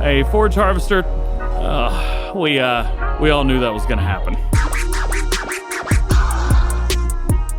A forage harvester. We all knew that was gonna happen.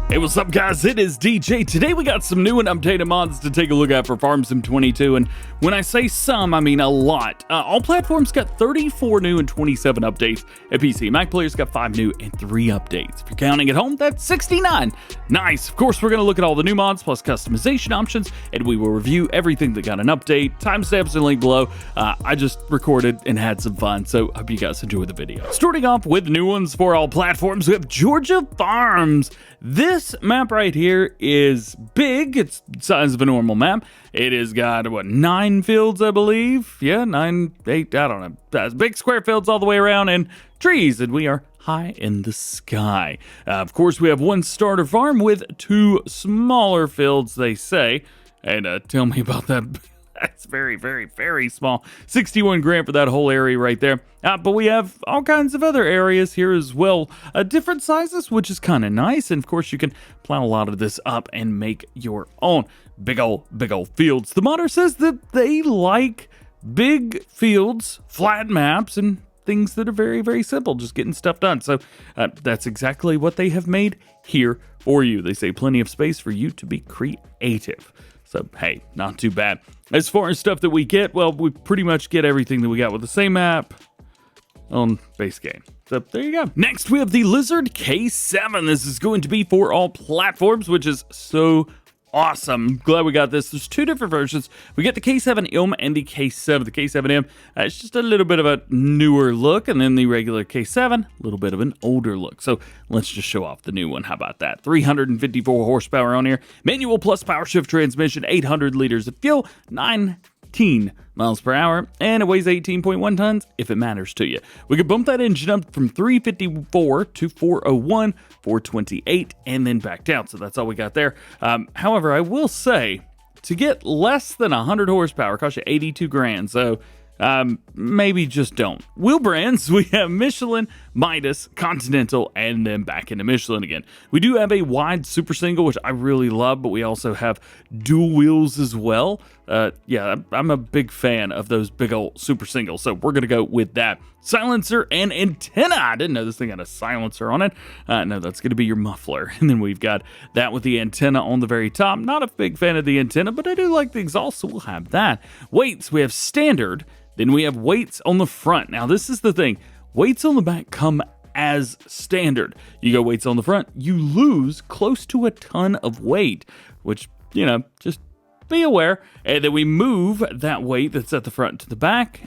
Hey, what's up, guys? It is DJ. Today we got some new and updated mods to take a look at for Farm Sim 22, and when I say some, I mean a lot. All platforms got 34 new and 27 updates. At PC, Mac players got 5 new and 3 updates. If you're counting at home, that's 69. Nice. Of course, we're going to look at all the new mods plus customization options, and we will review everything that got an update. Timestamps are linked below. I just recorded and had some fun, so hope you guys enjoy the video. Starting off with new ones for all platforms, we have Georja Farms. This map right here is big. It's the size of a normal map. It has got, what, 9 fields, I believe? Yeah, 9, 8, I don't know. That's big square fields all the way around and trees, and we are high in the sky. Of course, we have one starter farm with 2 smaller fields, they say. And tell me about that. That's very, very, very small. 61 grand for that whole area right there. But we have all kinds of other areas here as well. Different sizes, which is kind of nice. And of course, you can plan a lot of this up and make your own big old fields. The modder says that they like big fields, flat maps, and things that are very, very simple, just getting stuff done. So that's exactly what they have made here for you. They say plenty of space for you to be creative. So, hey, not too bad. As far as stuff that we get, well, we pretty much get everything that we got with the same map on base game. So, there you go. Next, we have the Lizard K7. This is going to be for all platforms, which is so awesome. Glad we got this. There's 2 different versions. We get the K7M and the K7. The K7M, it's just a little bit of a newer look, and then the regular K7, a little bit of an older look. So let's just show off the new one. How about that? 354 horsepower on here. Manual plus power shift transmission, 800 liters of fuel, 19 miles per hour, and it weighs 18.1 tons if it matters to you. We could bump that engine up from 354 to 401, 428, and then back down. So that's all we got there. However, I will say, to get less than 100 horsepower costs you 82 grand. So maybe just don't. Wheel brands, we have Michelin, Midas, Continental, and then back into Michelin again. We do have a wide super single, which I really love, but we also have dual wheels as well. Yeah, I'm a big fan of those big old super singles, so we're going to go with that. Silencer and antenna. I didn't know this thing had a silencer on it. No, that's going to be your muffler. And then we've got that with the antenna on the very top. Not a big fan of the antenna, but I do like the exhaust, so we'll have that. Weights, we have standard. Then we have weights on the front. Now, this is the thing. Weights on the back come as standard. You go weights on the front, you lose close to a ton of weight, which, you know, just be aware. And then we move that weight that's at the front to the back,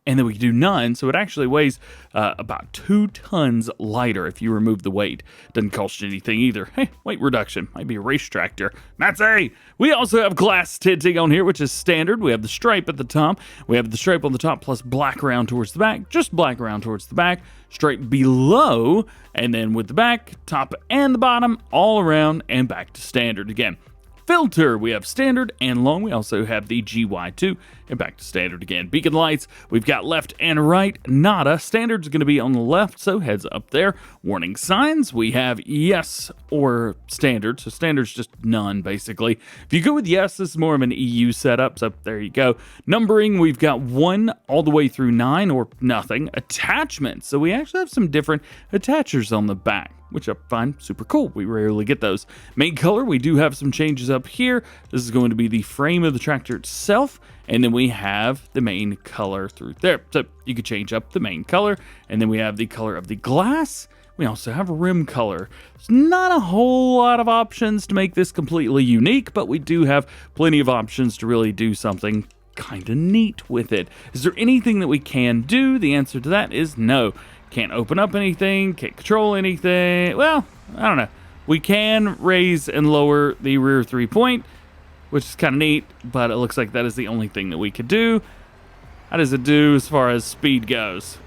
and then we do none, so it actually weighs about 2 tons lighter if you remove the weight. Doesn't cost you anything either. Hey, weight reduction. Might be a race tractor. That's A. We also have glass tinting on here, which is standard. We have the stripe at the top. We have the stripe on the top plus black around towards the back. Just black around towards the back. Stripe below, and then with the back, top, and the bottom, all around, and back to standard again. Filter, we have standard and long. We also have the GY2 and back to standard again. Beacon lights, we've got left and right, nada. Standard's going to be on the left, so heads up there. Warning signs, we have yes or standard. So standard's just none, basically. If you go with yes, this is more of an EU setup, so there you go. Numbering, we've got 1 all the way through 9 or nothing. Attachments, so we actually have some different attachers on the back, which I find super cool. We rarely get those. Main color, we do have some changes up here. This is going to be the frame of the tractor itself, and then we have the main color through there. So you could change up the main color, and then we have the color of the glass. We also have a rim color. There's not a whole lot of options to make this completely unique, but we do have plenty of options to really do something kind of neat with it. Is there anything that we can do? The answer to that is no. Can't open up anything, can't control anything. Well, I don't know. We can raise and lower the rear 3-point, which is kind of neat, but it looks like that is the only thing that we could do. How does it do as far as speed goes?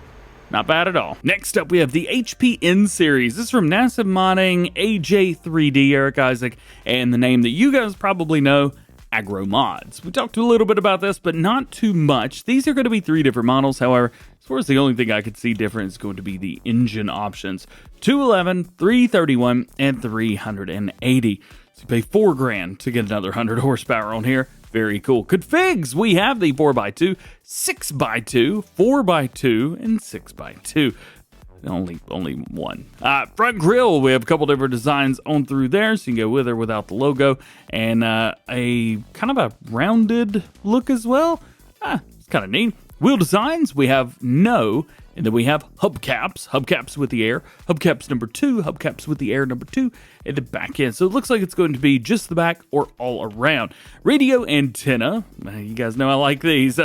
Not bad at all. Next up, we have the HPN Series. This is from NASA Modding, AJ3D, Eric Isaac, and the name that you guys probably know, Agro Mods. We talked a little bit about this, but not too much. These are going to be 3 different models. However, as far as the only thing I could see different is going to be the engine options. 211, 331, and 380. So you pay $4 grand to get another 100 horsepower on here. Very cool. Configs, we have the 4x2, 6x2, 4x2, and 6x2. Only one. Front grille, we have a couple different designs on through there, so you can go with or without the logo, and a kind of a rounded look as well. It's kind of neat. Wheel designs, we have no, and then we have hubcaps with the air, hubcaps number 2, hubcaps with the air number 2, and the back end. So it looks like it's going to be just the back or all around. Radio antenna, you guys know I like these.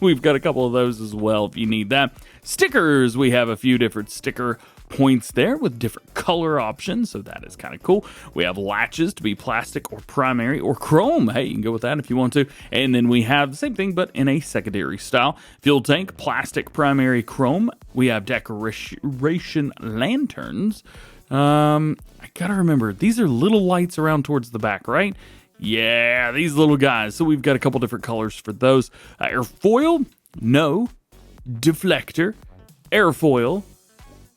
We've got a couple of those as well if you need that. Stickers, we have a few different sticker points there with different color options, so that is kind of cool. We have latches to be plastic or primary or chrome. Hey, you can go with that if you want to. And then we have the same thing but in a secondary style. Fuel tank, plastic, primary, chrome. We have decoration lanterns. I gotta remember, these are little lights around towards the back, right? Yeah, these little guys. So we've got a couple different colors for those. Airfoil, no. Deflector, airfoil,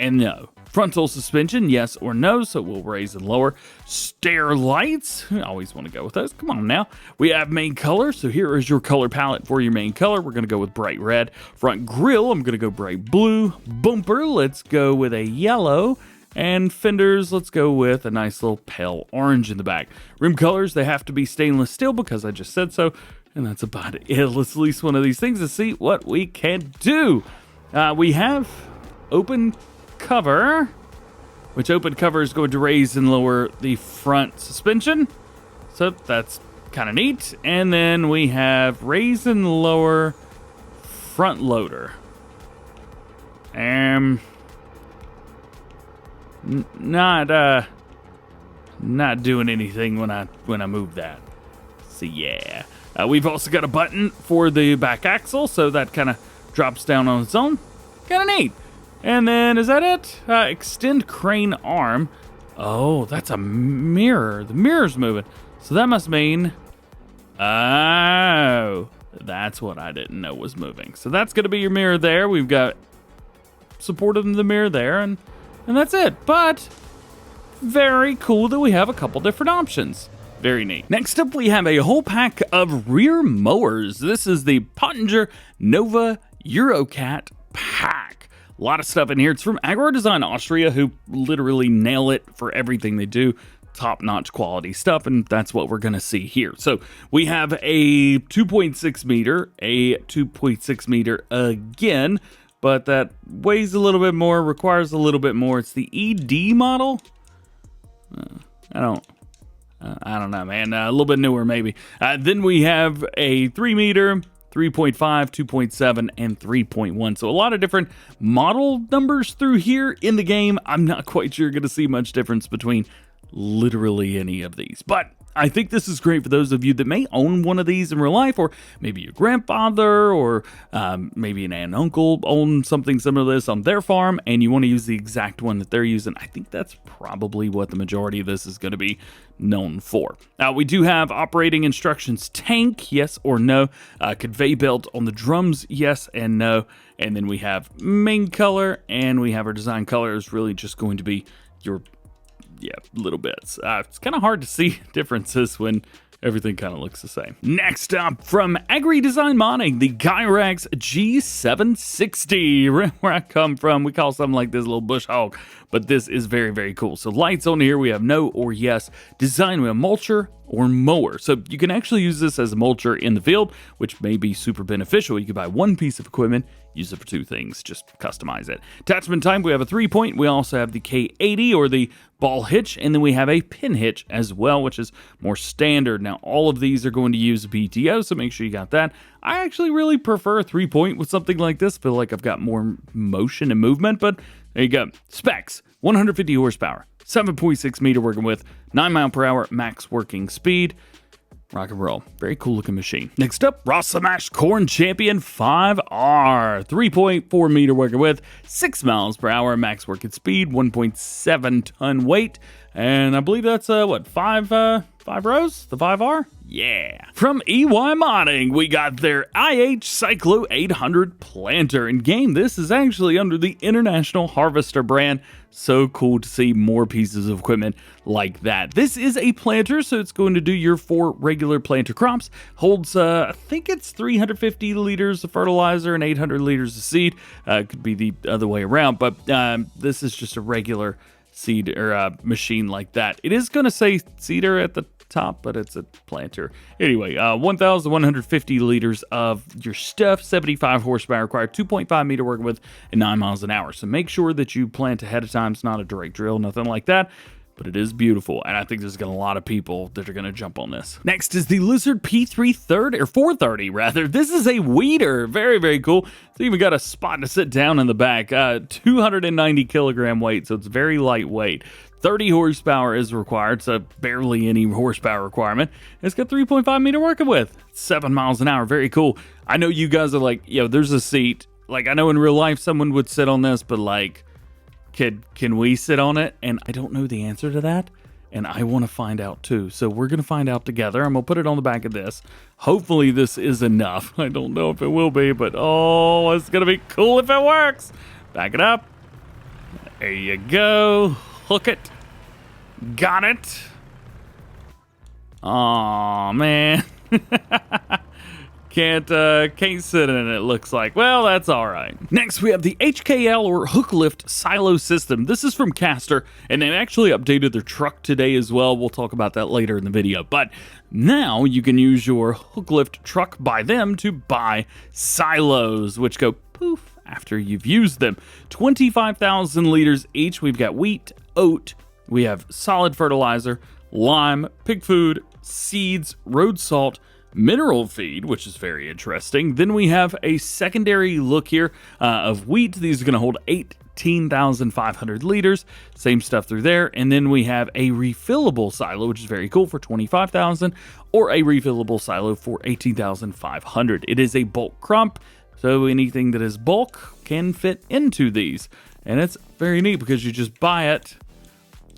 and no. Frontal suspension, yes or no, so we'll raise and lower. Stair lights, I always want to go with those. Come on now. We have main color, so here is your color palette for your main color. We're going to go with bright red. Front grille, I'm going to go bright blue. Bumper, let's go with a yellow. And fenders, let's go with a nice little pale orange in the back. Rim colors, they have to be stainless steel because I just said so. And that's about it. Let's release one of these things to see what we can do. We have open cover, which open cover is going to raise and lower the front suspension. So that's kind of neat. And then we have raise and lower front loader. Not doing anything when I move that. So yeah. We've also got a button for the back axle, so that kind of drops down on its own. Kind of neat. And then, is that it? Extend crane arm. Oh, that's a mirror. The mirror's moving. So that must mean... Oh, that's what I didn't know was moving. So that's going to be your mirror there. We've got support in the mirror there, and that's it. But very cool that we have a couple different options. Very neat. Next up, we have a whole pack of rear mowers. This is the Pöttinger Nova EUROCAT pack. A lot of stuff in here. It's from Agro Design Austria, who literally nail it for everything they do. Top-notch quality stuff, and that's what we're going to see here. So we have a 2.6 meter, a 2.6 meter again, but that weighs a little bit more, requires a little bit more. It's the ED model. I don't know, man. A little bit newer, maybe. Then we have a 3 meter, 3.5, 2.7, and 3.1. So a lot of different model numbers through here in the game. I'm not quite sure you're going to see much difference between literally any of these. But I think this is great for those of you that may own one of these in real life, or maybe your grandfather, or maybe an aunt and uncle own something similar to this on their farm, and you want to use the exact one that they're using. I think that's probably what the majority of this is going to be known for. We do have operating instructions tank, yes or no. Convey belt on the drums, yes and no. And then we have main color, and we have our design color is really just going to be your little bits. It's kind of hard to see differences when everything kind of looks the same. Next up, from Agri Design Modding, the Gyrax G760. Where I come from, we call something like this a little bush hog, but this is very, very cool. So lights on here, we have no or yes. Design, we have mulcher or mower. So you can actually use this as a mulcher in the field, which may be super beneficial. You could buy one piece of equipment, use it for two things, just customize it. Attachment type, we have a 3-point. We also have the K80 or the ball hitch, and then we have a pin hitch as well, which is more standard. Now, all of these are going to use a PTO, so make sure you got that. I actually really prefer a 3-point with something like this. Feel like I've got more motion and movement, but there you go. Specs, 150 horsepower, 7.6 meter working with, 9 mile per hour max working speed. Rock and roll. Very cool looking machine. Next up, Rostselmash Corn Champion 5R. 3.4 meter working with, 6 miles per hour max working speed, 1.7 ton weight. And I believe that's, 5 rows? The 5R? Yeah. From EY Modding, we got their IH Cyclo 800 planter. And game, this is actually under the International Harvester brand. So cool to see more pieces of equipment like that. This is a planter, so it's going to do your 4 regular planter crops. Holds, I think it's 350 liters of fertilizer and 800 liters of seed. Could be the other way around, but this is just a regular seed or machine like that. It is going to say seeder at the top, but it's a planter. Anyway, 1,150 liters of your stuff, 75 horsepower required, 2.5 meter working width, and 9 miles an hour. So make sure that you plant ahead of time. It's not a direct drill, nothing like that. But it is beautiful, and I think there's gonna a lot of people that are gonna jump on this. Next is the Lizard P330, or 430 rather. This is a weeder, very, very cool. It's even got a spot to sit down in the back. 290 kilogram weight, so it's very lightweight. 30 horsepower is required, so barely any horsepower requirement. It's got 3.5 meter working width, 7 miles an hour, very cool. I know you guys are like, yo, there's a seat. Like, I know in real life someone would sit on this, but like, can we sit on it? And I don't know the answer to that, and I want to find out too. So we're going to find out together. I'm going to put it on the back of this. Hopefully this is enough. I don't know if it will be, but oh, it's going to be cool if it works. Back it up. There you go. Hook it. Got it. Oh man. Can't sit in it, looks like. Well, that's all right. Next, we have the HKL or Hook Lift Silo System. This is from Caster, and they actually updated their truck today as well. We'll talk about that later in the video. But now you can use your Hook Lift truck by them to buy silos, which go poof after you've used them. 25,000 liters each. We've got wheat, oat, we have solid fertilizer, lime, pig food, seeds, road salt, mineral feed, which is very interesting. Then we have a secondary look here of wheat. These are going to hold 18,500 liters. Same stuff through there. And then we have a refillable silo, which is very cool, for 25,000, or a refillable silo for 18,500. It is a bulk crop, so anything that is bulk can fit into these. And it's very neat because you just buy it.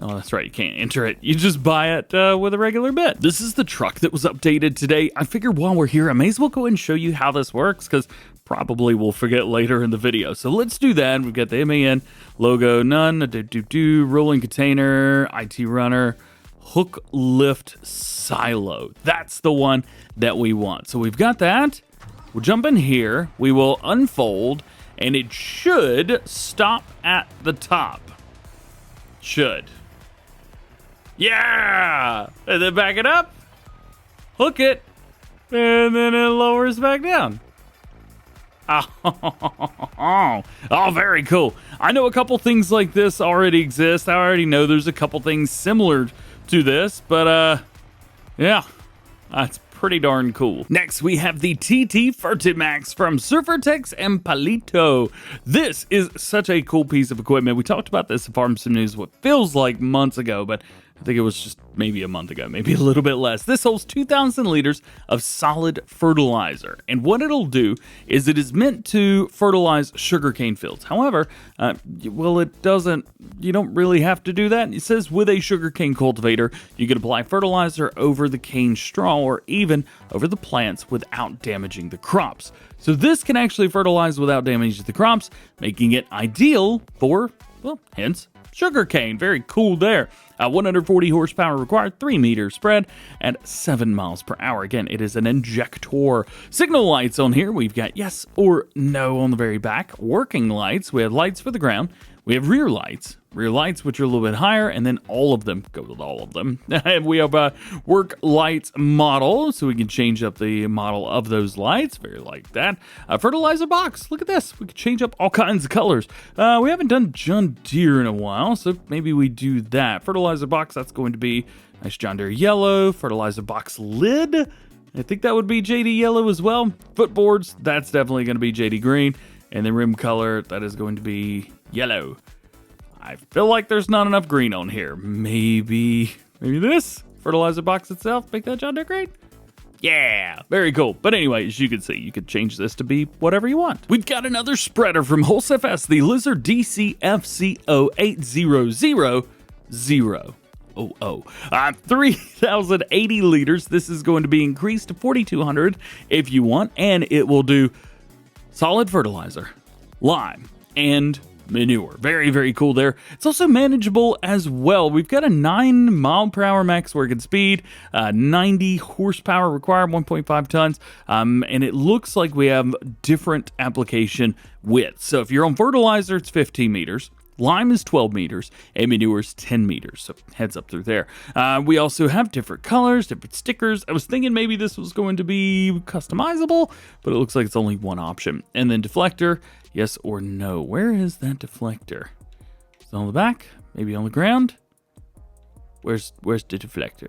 Oh, that's right, you can't enter it. You just buy it with a regular bit. This is the truck that was updated today. I figured while we're here, I may as well go ahead and show you how this works, because probably we'll forget later in the video. So let's do that. We've got the MAN logo, none, rolling container, IT runner, Hook Lift Silo. That's the one that we want. So we've got that. We'll jump in here. We will unfold, and it should stop at the top. Should. Yeah! And then back it up, hook it, and then it lowers back down. Oh, very cool. I know a couple things like this already exist. I already know there's a couple things similar to this, but yeah, that's pretty darn cool. Next, we have the TT FertiMAX from Surfertex and Pallet. This is such a cool piece of equipment. We talked about this in Farm Sim News what feels like months ago, but I think it was just maybe a month ago, maybe a little bit less. This holds 2,000 liters of solid fertilizer. And what it'll do is it is meant to fertilize sugarcane fields. However, well, it doesn't, you don't really have to do that. It says with a sugarcane cultivator, you can apply fertilizer over the cane straw or even over the plants without damaging the crops. So this can actually fertilize without damaging the crops, making it ideal for, well, hence, sugarcane. Very cool there. 140 horsepower required, 3 meter spread, and 7 miles per hour. Again, it is an injector. Signal lights on here. We've got yes or no on the very back. Working lights. We have lights for the ground. We have rear lights, which are a little bit higher, and then all of them go with all of them. We have a work lights model, so we can change up the model of those lights. Very like that. A fertilizer box. Look at this. We can change up all kinds of colors. We haven't done John Deere in a while, so maybe we do that. Fertilizer box, that's going to be nice John Deere yellow. Fertilizer box lid, I think that would be JD yellow as well. Footboards, that's definitely going to be JD green. And then rim color, that is going to be yellow. I feel like there's not enough green on here. Maybe this fertilizer box itself, make that John Deere green. Yeah, very cool. But anyway, as you can see, you could change this to be whatever you want. We've got another spreader from WholesFS, the Lizard DCFCO 8000. 3,080 liters. This is going to be increased to 4,200 if you want, and it will do solid fertilizer, lime, and manure. Very, very cool there. It's also manageable as well. We've got a 9 mile per hour max working speed, 90 horsepower required, 1.5 tons, and it looks like we have different application widths. So if you're on fertilizer, it's 15 meters. Lime is 12 meters, and manure is 10 meters, so heads up through there. We also have different colors, different stickers. I was thinking maybe this was going to be customizable, but it looks like it's only one option. And then deflector, yes or no. Where is that deflector? Is it on the back? Maybe on the ground? Where's the deflector?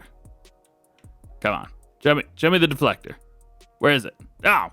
Come on, show me the deflector. Where is it? Oh!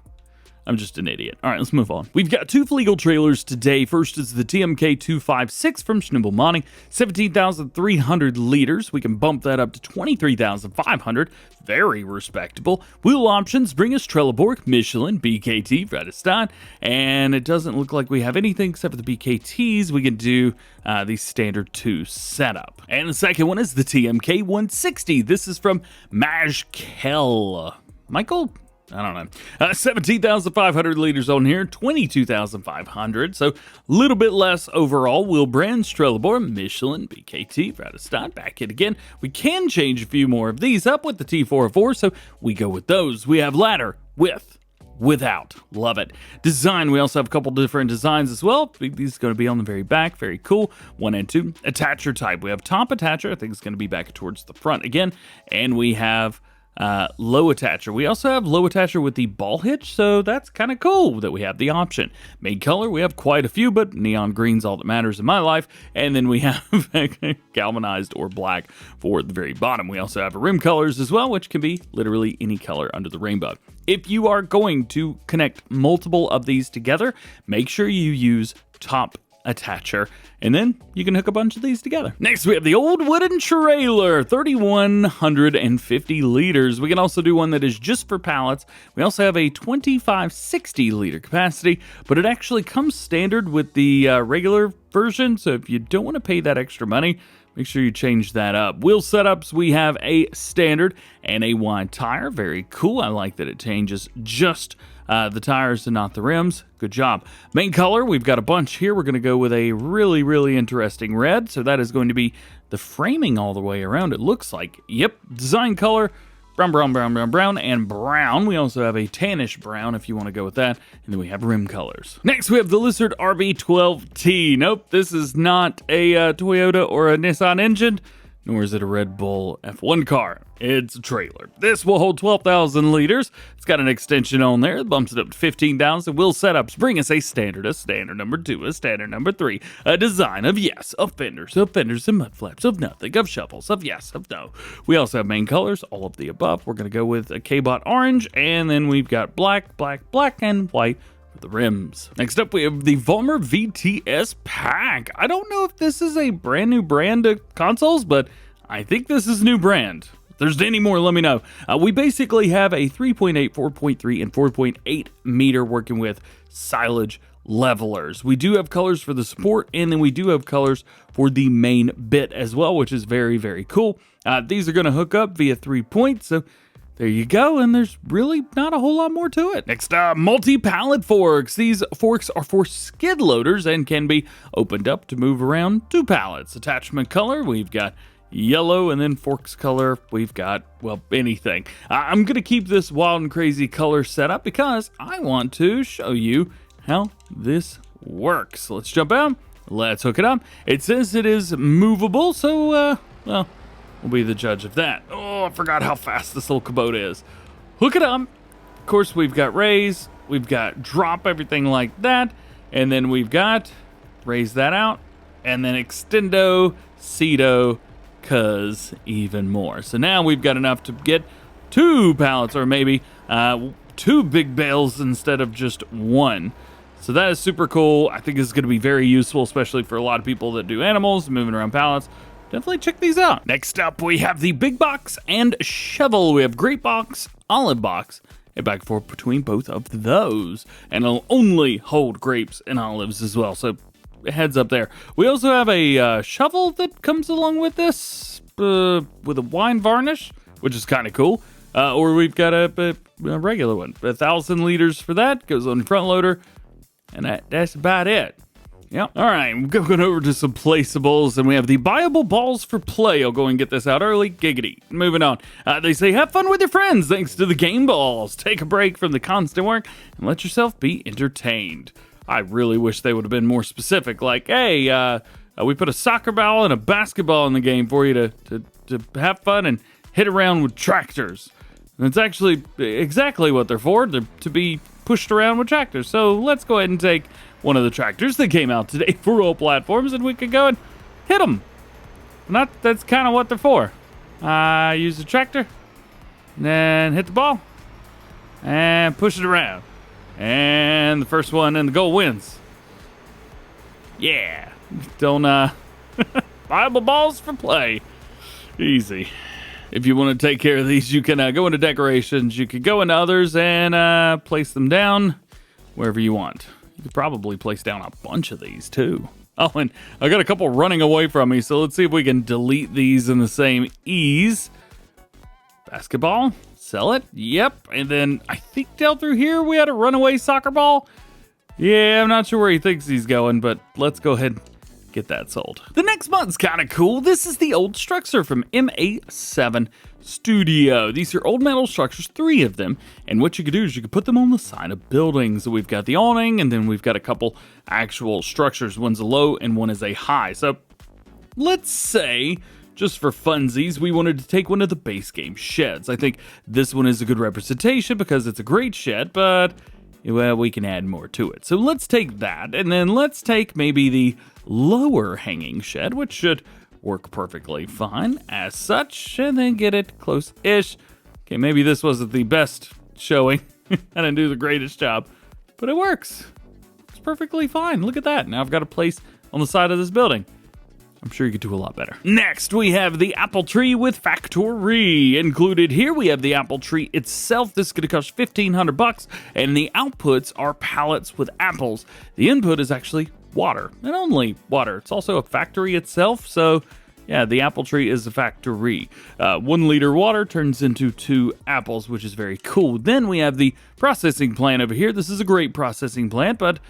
I'm just an idiot. All right, let's move on. We've got 2 Fliegl trailers today. First is the TMK256 from Schnibbelmani, 17,300 liters. We can bump that up to 23,500. Very respectable. Wheel options bring us Trelleborg, Michelin, BKT, Vredestein, and it doesn't look like we have anything except for the BKTs. We can do the standard 2 setup. And the second one is the TMK160. This is from Majkel. Michael? I don't know. 17,500 liters on here, 22,500. So a little bit less overall. Wheel brands, Trelleborg, Michelin, BKT, Vredestein, back it again. We can change a few more of these up with the T404, so we go with those. We have ladder, with, without. Love it. Design, we also have a couple different designs as well. These are going to be on the very back. Very cool. 1 and 2. Attacher type. We have top attacher. I think it's going to be back towards the front again. And we have low attacher. We also have low attacher with the ball hitch, so that's kind of cool that we have the option. Main color, we have quite a few, but neon green's all that matters in my life. And then we have galvanized or black for the very bottom. We also have rim colors as well, which can be literally any color under the rainbow. If you are going to connect multiple of these together, make sure you use top attacher, and then you can hook a bunch of these together. Next, we have the old wooden trailer, 3,150 liters. We can also do one that is just for pallets. We also have a 2,560 liter capacity, but it actually comes standard with the regular version, so if you don't want to pay that extra money, make sure you change that up. Wheel setups, we have a standard and a wide tire. Very cool. I like that it changes just the tires and not the rims. Good job. Main color, we've got a bunch here. We're going to go with a really, really interesting red. So that is going to be the framing all the way around, it looks like. Yep. Design color, brown, and brown. We also have a tannish brown if you want to go with that. And then we have rim colors. Next, we have the Lizard RB12T. Nope, this is not a Toyota or a Nissan engine, nor is it a Red Bull F1 car. It's a trailer. This will hold 12,000 liters. It's got an extension on there. It bumps it up to 15,000. Wheel setups bring us a standard number 2, a standard number 3, a design of yes, of fenders and mud flaps, of nothing, of shovels, of yes, of no. We also have main colors, all of the above. We're going to go with a K-Bot orange, and then we've got black, and white with the rims. Next up, we have the Volmer VTS Pack. I don't know if this is a brand new brand of consoles, but I think this is a new brand. If there's any more, let me know. We basically have a 3.8, 4.3, and 4.8 meter working with silage levelers. We do have colors for the support, and then we do have colors for the main bit as well, which is very, very cool. These are going to hook up via 3 points, so there you go, and there's really not a whole lot more to it. Next up, multi-pallet forks. These forks are for skid loaders and can be opened up to move around 2 pallets. Attachment color, we've got yellow, and then forks color, we've got, well, anything. I'm going to keep this wild and crazy color set up because I want to show you how this works. Let's jump out. Let's hook it up. It says it is movable, so, well, we'll be the judge of that. Oh, I forgot how fast this little Kubota is. Hook it up. Of course, we've got raise, we've got drop, everything like that, and then we've got raise that out, and then extendo, cedo, cuz even more. So now we've got enough to get 2 pallets, or maybe 2 big bales instead of just 1. So that is super cool. I think this is going to be very useful, especially for a lot of people that do animals, moving around pallets. Definitely check these out. Next up, we have the BigBox And Shovel. We have Great Box, Olive Box, and back and forth between both of those. And it'll only hold grapes and olives as well, so heads up there. We also have a shovel that comes along with this. with a wine varnish, which is kind of cool. Or we've got a regular one. 1,000 liters for that, goes on the front loader, and that's about it. Yep. All right, we're going over to some placeables, and we have the Buyable balls for play. I'll go and get this out early. Giggity. Moving on. They say, have fun with your friends thanks to the game balls. Take a break from the constant work and let yourself be entertained. I really wish they would have been more specific, like, hey, we put a soccer ball and a basketball in the game for you to have fun and hit around with tractors. And it's actually exactly what they're for. They're to be pushed around with tractors. So let's go ahead and take one of the tractors that came out today for all platforms, and we could go and hit them. That's kind of what they're for. Use the tractor, and then hit the ball, and push it around. And the first one in the goal wins. Yeah. Don't, Buyable balls for play. Easy. If you want to take care of these, you can go into decorations. You could go into others and place them down wherever you want. You could probably place down a bunch of these too. Oh, and I got a couple running away from me, so let's see if we can delete these in the same ease. Basketball, sell it. Yep. And then I think down through here we had a runaway soccer ball. Yeah, I'm not sure where he thinks he's going, but let's go ahead and get that sold. The next one's kind of cool. This is the old structure from MA7 Studio. These are old metal structures, 3 of them. And what you could do is you could put them on the side of buildings. So we've got the awning, and then we've got a couple actual structures. One's a low and one is a high. So let's say, just for funsies, we wanted to take one of the base game sheds. I think this one is a good representation because it's a great shed, but well, we can add more to it. So let's take that, and then let's take maybe the lower hanging shed, which should work perfectly fine as such, and then get it close-ish. Okay, maybe this wasn't the best showing. I didn't do the greatest job, but it works. It's perfectly fine. Look at that. Now I've got a place on the side of this building. I'm sure you could do a lot better. Next, we have the apple tree with factory. Included here, we have the apple tree itself. This is going to cost $1,500, and the outputs are pallets with apples. The input is actually water, and only water. It's also a factory itself, so yeah, the apple tree is a factory. 1 liter water turns into 2 apples, which is very cool. Then we have the processing plant over here. This is a great processing plant, but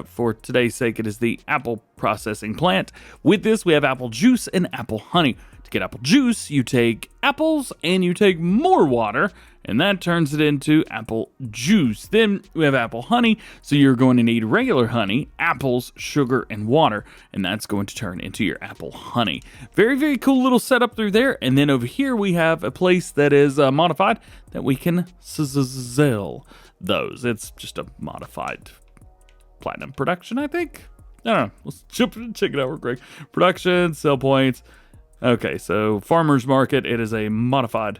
for today's sake, it is the apple processing plant. With this, we have apple juice and apple honey. To get apple juice, you take apples and you take more water, and that turns it into apple juice. Then we have apple honey, so you're going to need regular honey, apples, sugar, and water, and that's going to turn into your apple honey. Very, very cool little setup through there. And then over here we have a place that is modified that we can sell those. It's just a modified platinum production, I think. I don't know. Let's check it out real quick. Production, sell points. Okay, so farmer's market. It is a modified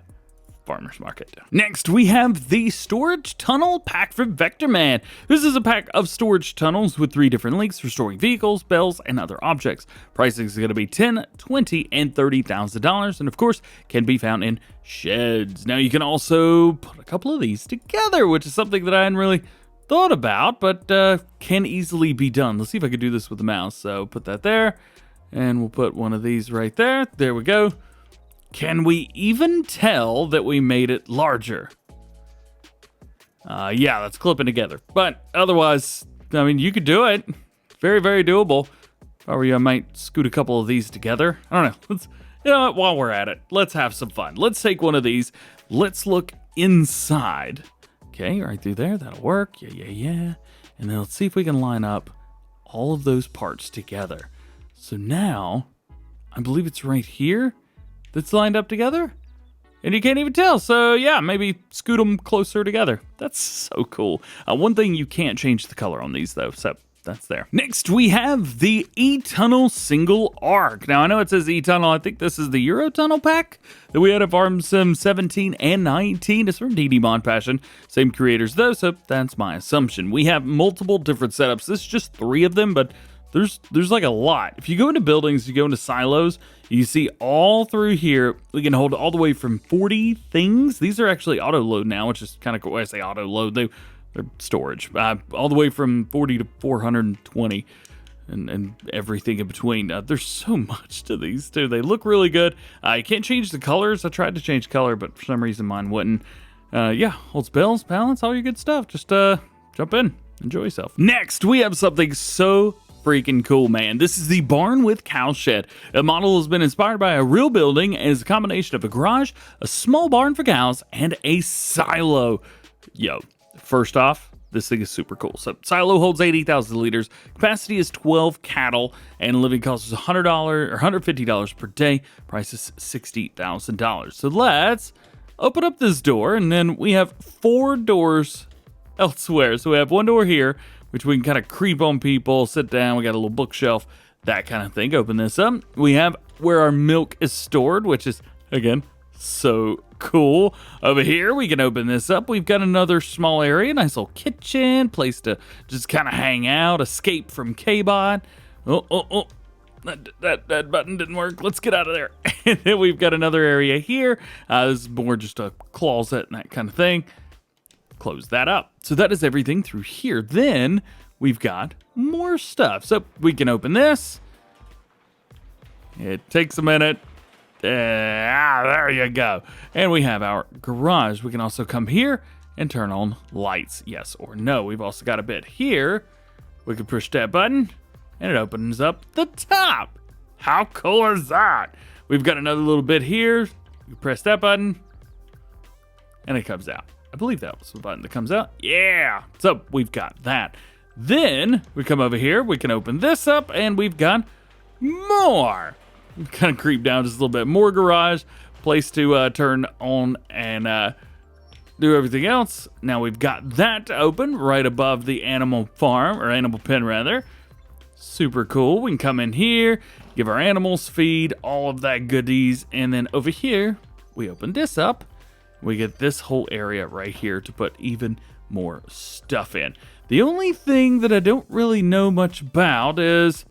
farmer's market. Next, we have the storage tunnel pack from Vectorman. This is a pack of storage tunnels with 3 different lengths for storing vehicles, bells, and other objects. Pricing is going to be $10,000, $20,000, and $30,000, and of course, can be found in sheds. Now, you can also put a couple of these together, which is something that I hadn't really thought about, but can easily be done. Let's see if I could do this with the mouse. So put that there, and we'll put one of these right there. There we go. Can we even tell that we made it larger? Yeah, that's clipping together. But otherwise, I mean, you could do it. Very, very doable. If I were you, I might scoot a couple of these together. I don't know. Let's, you know what, while we're at it, let's have some fun. Let's take one of these. Let's look inside. Okay, right through there. That'll work. Yeah. And then let's see if we can line up all of those parts together. So now, I believe it's right here that's lined up together, and you can't even tell. So yeah, maybe scoot them closer together. That's so cool. One thing, you can't change the color on these though, so that's there. Next, we have the Etunnel Single Arc. Now, I know it says Etunnel. I think this is the EUROCAT pack that we had at Farm Sim 17 and 19. It's from DD Mod Passion. Same creators though, so that's my assumption. We have multiple different setups. This is just 3 of them, but there's like a lot. If you go into buildings, you go into silos, you see all through here, we can hold all the way from 40 things. These are actually auto load now, which is kind of cool. I say auto load, they're storage. All the way from 40 to 420. and everything in between. There's so much to these too. They look really good. You can't change the colors. I tried to change color, but for some reason mine wouldn't. Yeah, holds bells, pallets, all your good stuff. Just jump in, enjoy yourself. Next, we have something so freaking cool, man. This is the barn with Cowshed. The model has been inspired by a real building and is a combination of a garage, a small barn for cows, and a silo. Yo, first off, this thing is super cool. So silo holds 80,000 liters. Capacity is 12 cattle, and living cost is $100 or $150 per day. Price is $60,000. So let's open up this door, and then we have 4 doors elsewhere. So we have one door here, which we can kind of creep on people, sit down. We got a little bookshelf, that kind of thing. Open this up. We have where our milk is stored, which is, again, so cool. Over here, we can open this up. We've got another small area, nice little kitchen, place to just kind of hang out, escape from K-Bot. Oh, that button didn't work. Let's get out of there. And then we've got another area here. This is more just a closet and that kind of thing. Close that up. So that is everything through here. Then we've got more stuff. So we can open this. It takes a minute. There you go. And we have our garage. We can also come here and turn on lights, yes or no. We've also got a bit here. We can push that button and it opens up the top. How cool is that? We've got another little bit here. You press that button and it comes out. I believe that was the button that comes out. Yeah. So we've got that. Then we come over here. We can open this up and we've got more. Kind of creep down just a little bit more garage, place to turn on and do everything else. Now we've got that open right above the animal farm, or animal pen rather. Super cool. We can come in here, give our animals feed, all of that goodies, and then over here we open this up. We get this whole area right here to put even more stuff in. The only thing that I don't really know much about is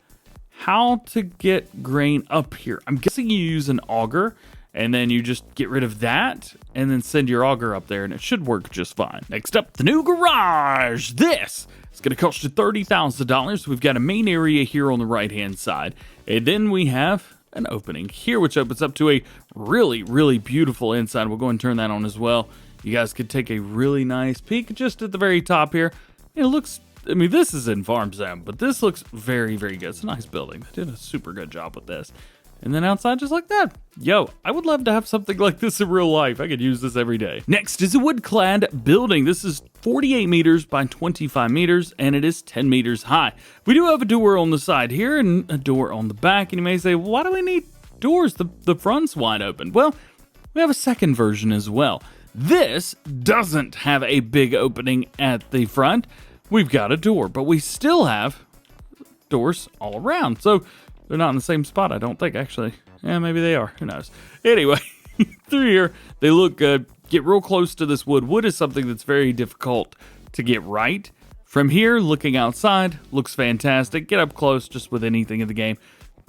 how to get grain up here. I'm guessing you use an auger and then you just get rid of that and then send your auger up there and it should work just fine. Next up, the new garage. This is going to cost you $30,000. We've got a main area here on the right hand side, and then we have an opening here which opens up to a really, really beautiful inside. We'll go and turn that on as well. You guys could take a really nice peek just at the very top here. It looks, I mean, this is in Farm Sim, but this looks very, very good. It's a nice building. They did a super good job with this. And then outside, just like that. Yo, I would love to have something like this in real life. I could use this every day. Next is a wood-clad building. This is 48 meters by 25 meters, and it is 10 meters high. We do have a door on the side here and a door on the back. And you may say, why do we need doors? The front's wide open. Well, we have a second version as well. This doesn't have a big opening at the front. We've got a door, but we still have doors all around. So they're not in the same spot, I don't think, actually. Yeah, maybe they are. Who knows? Anyway, through here, they look good. Get real close to this wood. Wood is something that's very difficult to get right. From here, looking outside, looks fantastic. Get up close just with anything in the game.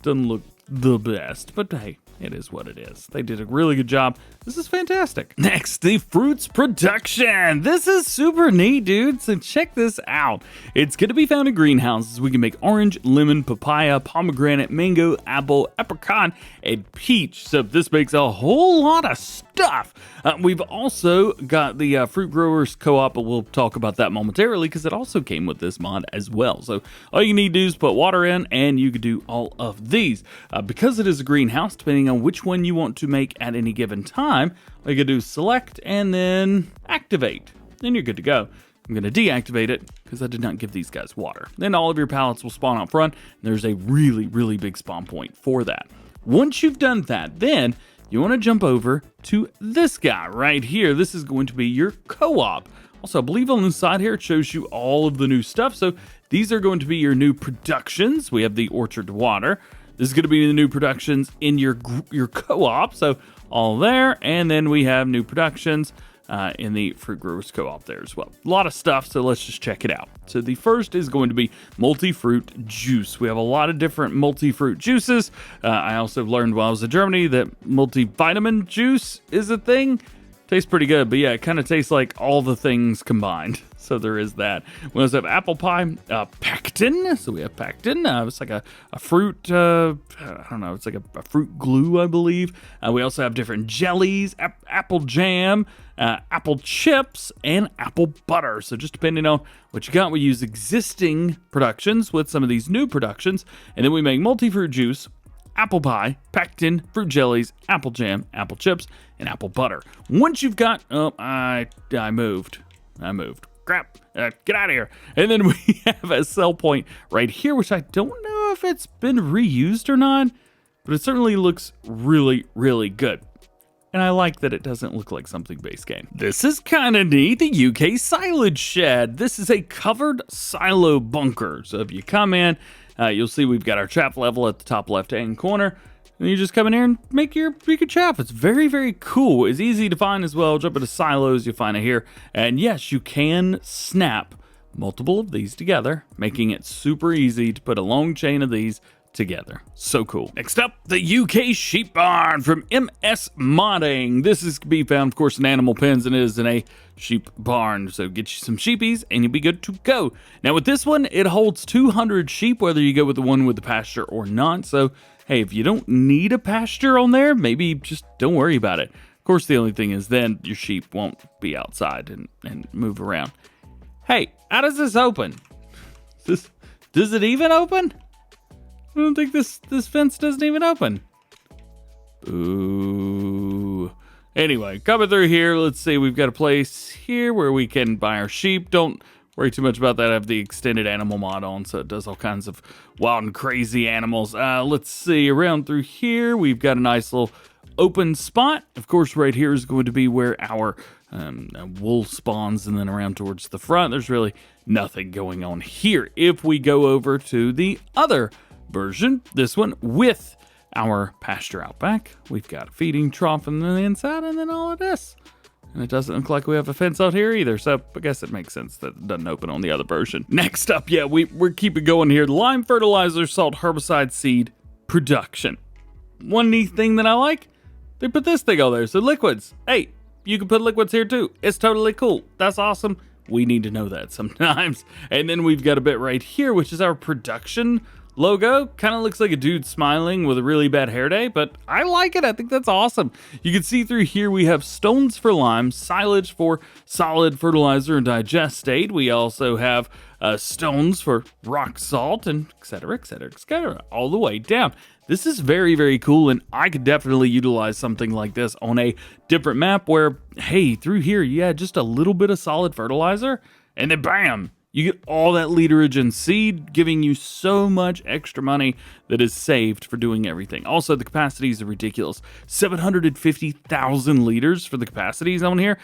Doesn't look the best, but hey, it is what it is. They did a really good job. This is fantastic. Next, the fruits production. This is super neat, dude. So check this out. It's going to be found in greenhouses. We can make orange, lemon, papaya, pomegranate, mango, apple, apricot, and peach. So this makes a whole lot of stuff. We've also got the Fruit Growers Co-op, but we'll talk about that momentarily because it also came with this mod as well. So all you need to do is put water in and you can do all of these. Because it is a greenhouse, depending on which one you want to make at any given time, all you can do is select and then activate. Then you're good to go. I'm going to deactivate it because I did not give these guys water. Then all of your pallets will spawn out front. And there's a really, really big spawn point for that. Once you've done that, then you want to jump over to this guy right here. This is going to be your co-op. Also, I believe on the side here, it shows you all of the new stuff. So these are going to be your new productions. We have the orchard water. This is going to be the new productions in your co-op. So all there. And then we have new productions in the Fruit Growers Co-op there as well. A lot of stuff, so let's just check it out. So the first is going to be multi-fruit juice. We have a lot of different multi-fruit juices. I also learned while I was in Germany that multivitamin juice is a thing. Tastes pretty good, but yeah, it kind of tastes like all the things combined. So there is that. We also have apple pie, pectin. So we have pectin. It's like a fruit, I don't know, it's like a fruit glue, I believe. We also have different jellies, apple jam, apple chips, and apple butter. So just depending on what you got, we use existing productions with some of these new productions. And then we make multi-fruit juice, apple pie, pectin, fruit jellies, apple jam, apple chips, and apple butter. Once you've got, I moved. Crap, get out of here. And then we have a sell point right here, which I don't know if it's been reused or not, but it certainly looks really, really good. And I like that it doesn't look like something base game. This is kind of neat, the UK Silage Shed. This is a covered silo bunker. So if you come in, you'll see we've got our chaff level at the top left-hand corner. And you just come in here and make your chaff. It's very, very cool. It's easy to find as well. Jump into silos, you'll find it here. And yes, you can snap multiple of these together, making it super easy to put a long chain of these together. So cool. Next up, the UK Sheep Barn from MS Modding. This is to be found, of course, in animal pens, and it is in a sheep barn. So get you some sheepies and you'll be good to go. Now with this one, it holds 200 sheep, whether you go with the one with the pasture or not. So hey, if you don't need a pasture on there, maybe just don't worry about it. Of course, the only thing is then your sheep won't be outside and move around. Hey, how does this open? Does it even open? I don't think this fence doesn't even open. Ooh. Anyway, coming through here, let's see. We've got a place here where we can buy our sheep. Don't worry too much about that. I have the extended animal mod on, so it does all kinds of wild and crazy animals. Let's see. Around through here, we've got a nice little open spot. Of course, right here is going to be where our wool spawns, and then around towards the front, there's really nothing going on here. If we go over to the other version, this one with our pasture out back, we've got a feeding trough on the inside, and then all of this. And it doesn't look like we have a fence out here either, so I guess it makes sense that it doesn't open on the other version. Next up, yeah, we're keeping going here. Lime fertilizer, salt, herbicide, seed production. One neat thing that I like, they put this thing on there. So liquids, hey, you can put liquids here too. It's totally cool. That's awesome. We need to know that sometimes. And then we've got a bit right here, which is our production logo. Kind of looks like a dude smiling with a really bad hair day, but I like it. I think that's awesome. You can see through here we have stones for lime, silage for solid fertilizer and digestate. We also have stones for rock salt, and etc., all the way down. This is very, very cool, and I could definitely utilize something like this on a different map where, hey, through here you add just a little bit of solid fertilizer, and then bam, you get all that literage and seed, giving you so much extra money that is saved for doing everything. Also, the capacities are ridiculous. 750,000 liters for the capacities on here.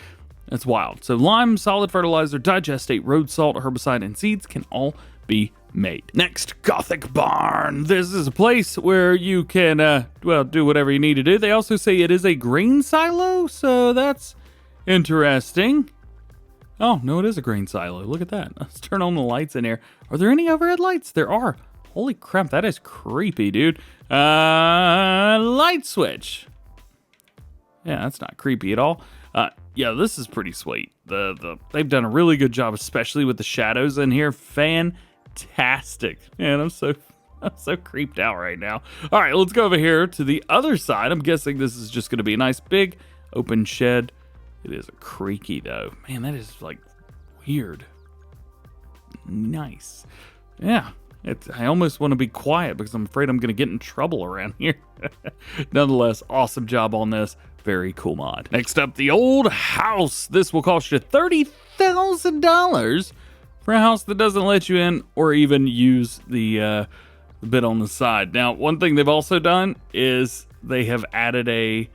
That's wild. So lime, solid fertilizer, digestate, road salt, herbicide, and seeds can all be made. Next, Gothic Barn. This is a place where you can, do whatever you need to do. They also say it is a grain silo, so that's interesting. Oh, no, it is a grain silo. Look at that. Let's turn on the lights in here. Are there any overhead lights? There are. Holy crap, that is creepy, dude. Light switch. Yeah, that's not creepy at all. Yeah, this is pretty sweet. They've done a really good job, especially with the shadows in here. Fantastic. Man, I'm so creeped out right now. All right, let's go over here to the other side. I'm guessing this is just going to be a nice big open shed. It is creaky though. Man, that is like weird. Nice. Yeah. I almost want to be quiet because I'm afraid I'm going to get in trouble around here. Nonetheless, awesome job on this. Very cool mod. Next up, the old house. This will cost you $30,000 for a house that doesn't let you in or even use the bit on the side. Now, one thing they've also done is they have added a,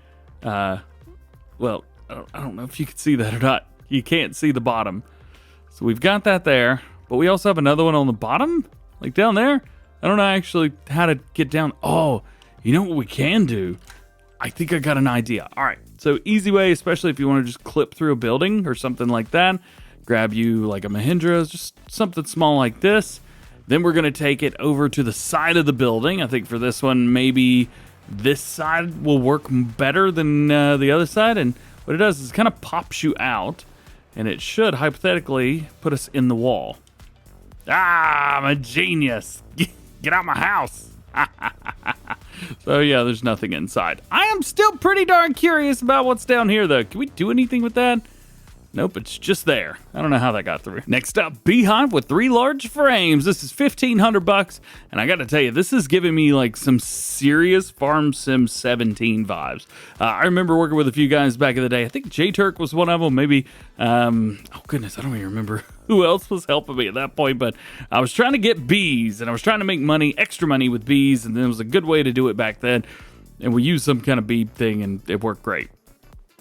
well, I don't know if you can see that or not. You can't see the bottom. So we've got that there, but we also have another one on the bottom, like down there. I don't know actually how to get down. Oh, you know what we can do? I think I got an idea. All right, so easy way, especially if you want to just clip through a building or something like that. Grab you like a Mahindra, just something small like this. Then we're gonna take it over to the side of the building. I think for this one, maybe this side will work better than the other side. And what it does is it kind of pops you out, and it should hypothetically put us in the wall. Ah, I'm a genius. Get out my house. So yeah, there's nothing inside. I am still pretty darn curious about what's down here though. Can we do anything with that? Nope, it's just there. I don't know how that got through. Next up, Beehive with 3 large frames. This is $1,500, and I gotta tell you, this is giving me like some serious Farm Sim 17 vibes. I remember working with a few guys back in the day. I think J-Turk was one of them, maybe. Oh goodness, I don't even remember who else was helping me at that point, but I was trying to get bees, and I was trying to make money, extra money with bees, and it was a good way to do it back then. And we used some kind of bee thing, and it worked great.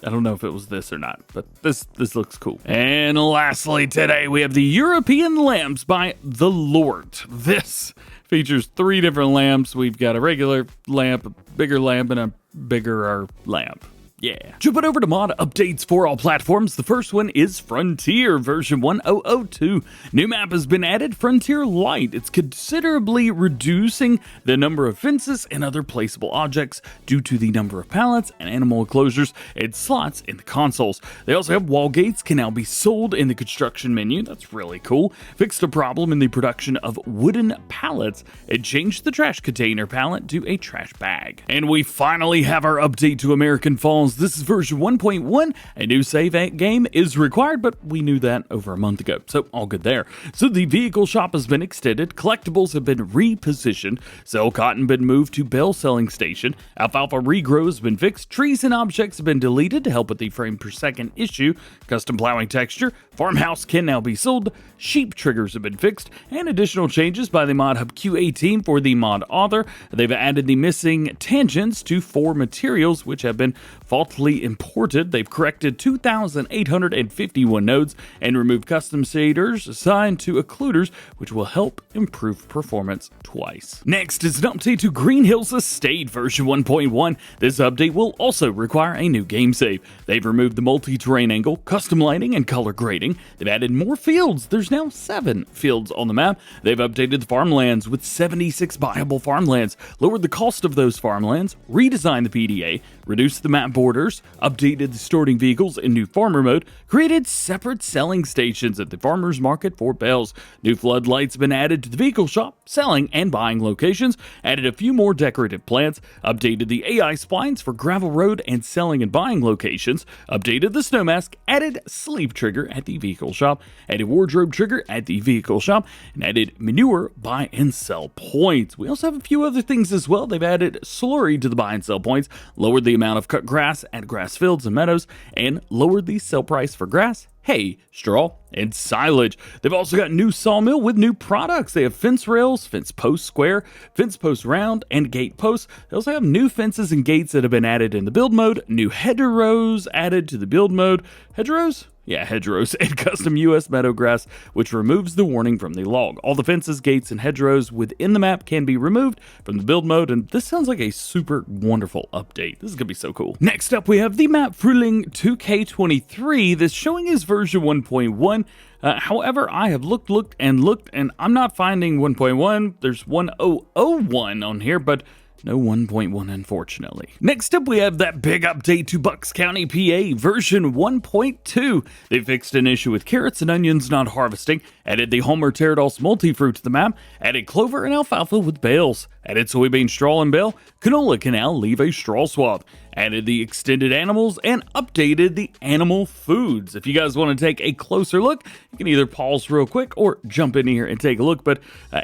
I don't know if it was this or not, but this looks cool. And lastly today, we have the European lamps by the Lord. This features 3 different lamps. We've got a regular lamp, a bigger lamp, and a bigger lamp. Yeah. Jumping over to mod updates for all platforms. The first one is Frontier version 1002. New map has been added, Frontier Light. It's considerably reducing the number of fences and other placeable objects due to the number of pallets and animal enclosures and slots in the consoles. They also have wall gates can now be sold in the construction menu. That's really cool. Fixed a problem in the production of wooden pallets and changed the trash container pallet to a trash bag. And we finally have our update to American Falls. This is version 1.1. A new save game is required, but we knew that over a month ago, so all good there. So the vehicle shop has been extended, collectibles have been repositioned, sell cotton been moved to bale selling station, alfalfa regrow has been fixed, trees and objects have been deleted to help with the frame per second issue, custom plowing texture, farmhouse can now be sold, sheep triggers have been fixed, and additional changes by the Mod Hub QA team for the mod author. They've added the missing tangents to 4 materials which have been faultily imported. They've corrected 2,851 nodes and removed custom shaders assigned to occluders, which will help improve performance twice. Next is an update to Greenhills Estate version 1.1. This update will also require a new game save. They've removed the multi-terrain angle, custom lighting, and color grading. They've added more fields. There's now 7 fields on the map. They've updated the farmlands with 76 buyable farmlands, lowered the cost of those farmlands, redesigned the PDA, reduced the map borders, updated the sorting vehicles in new farmer mode, created separate selling stations at the farmers market for bales. New floodlights have been added to the vehicle shop, selling and buying locations, added a few more decorative plants, updated the AI splines for gravel road and selling and buying locations, updated the snow mask, added sleep trigger at the vehicle shop, added wardrobe trigger at the vehicle shop, and added manure buy and sell points. We also have a few other things as well. They've added slurry to the buy and sell points, lowered the amount of cut grass at grass fields and meadows, and lowered the sell price for grass, hay, straw, and silage. They've also got new sawmill with new products. They have fence rails, fence post square, fence post round, and gate posts. They also have new fences and gates that have been added in the build mode, new hedgerows added to the build mode. Hedgerows? Yeah, hedgerows, and custom US meadow grass, which removes the warning from the log. All the fences, gates, and hedgerows within the map can be removed from the build mode, and this sounds like a super wonderful update. This is gonna be so cool. Next up, we have the map Fliegl 2K23. This showing is version 1.1. However, I have looked, and I'm not finding 1.1. There's 1001 on here, but no 1.1, unfortunately. Next up, we have that big update to Bucks County, PA, version 1.2. They fixed an issue with carrots and onions not harvesting, added the Homer Pterodos multi-fruit to the map, added clover and alfalfa with bales, added soybean straw and bale, canola can now leave a straw swath, added the extended animals, and updated the animal foods. If you guys want to take a closer look, you can either pause real quick or jump in here and take a look, but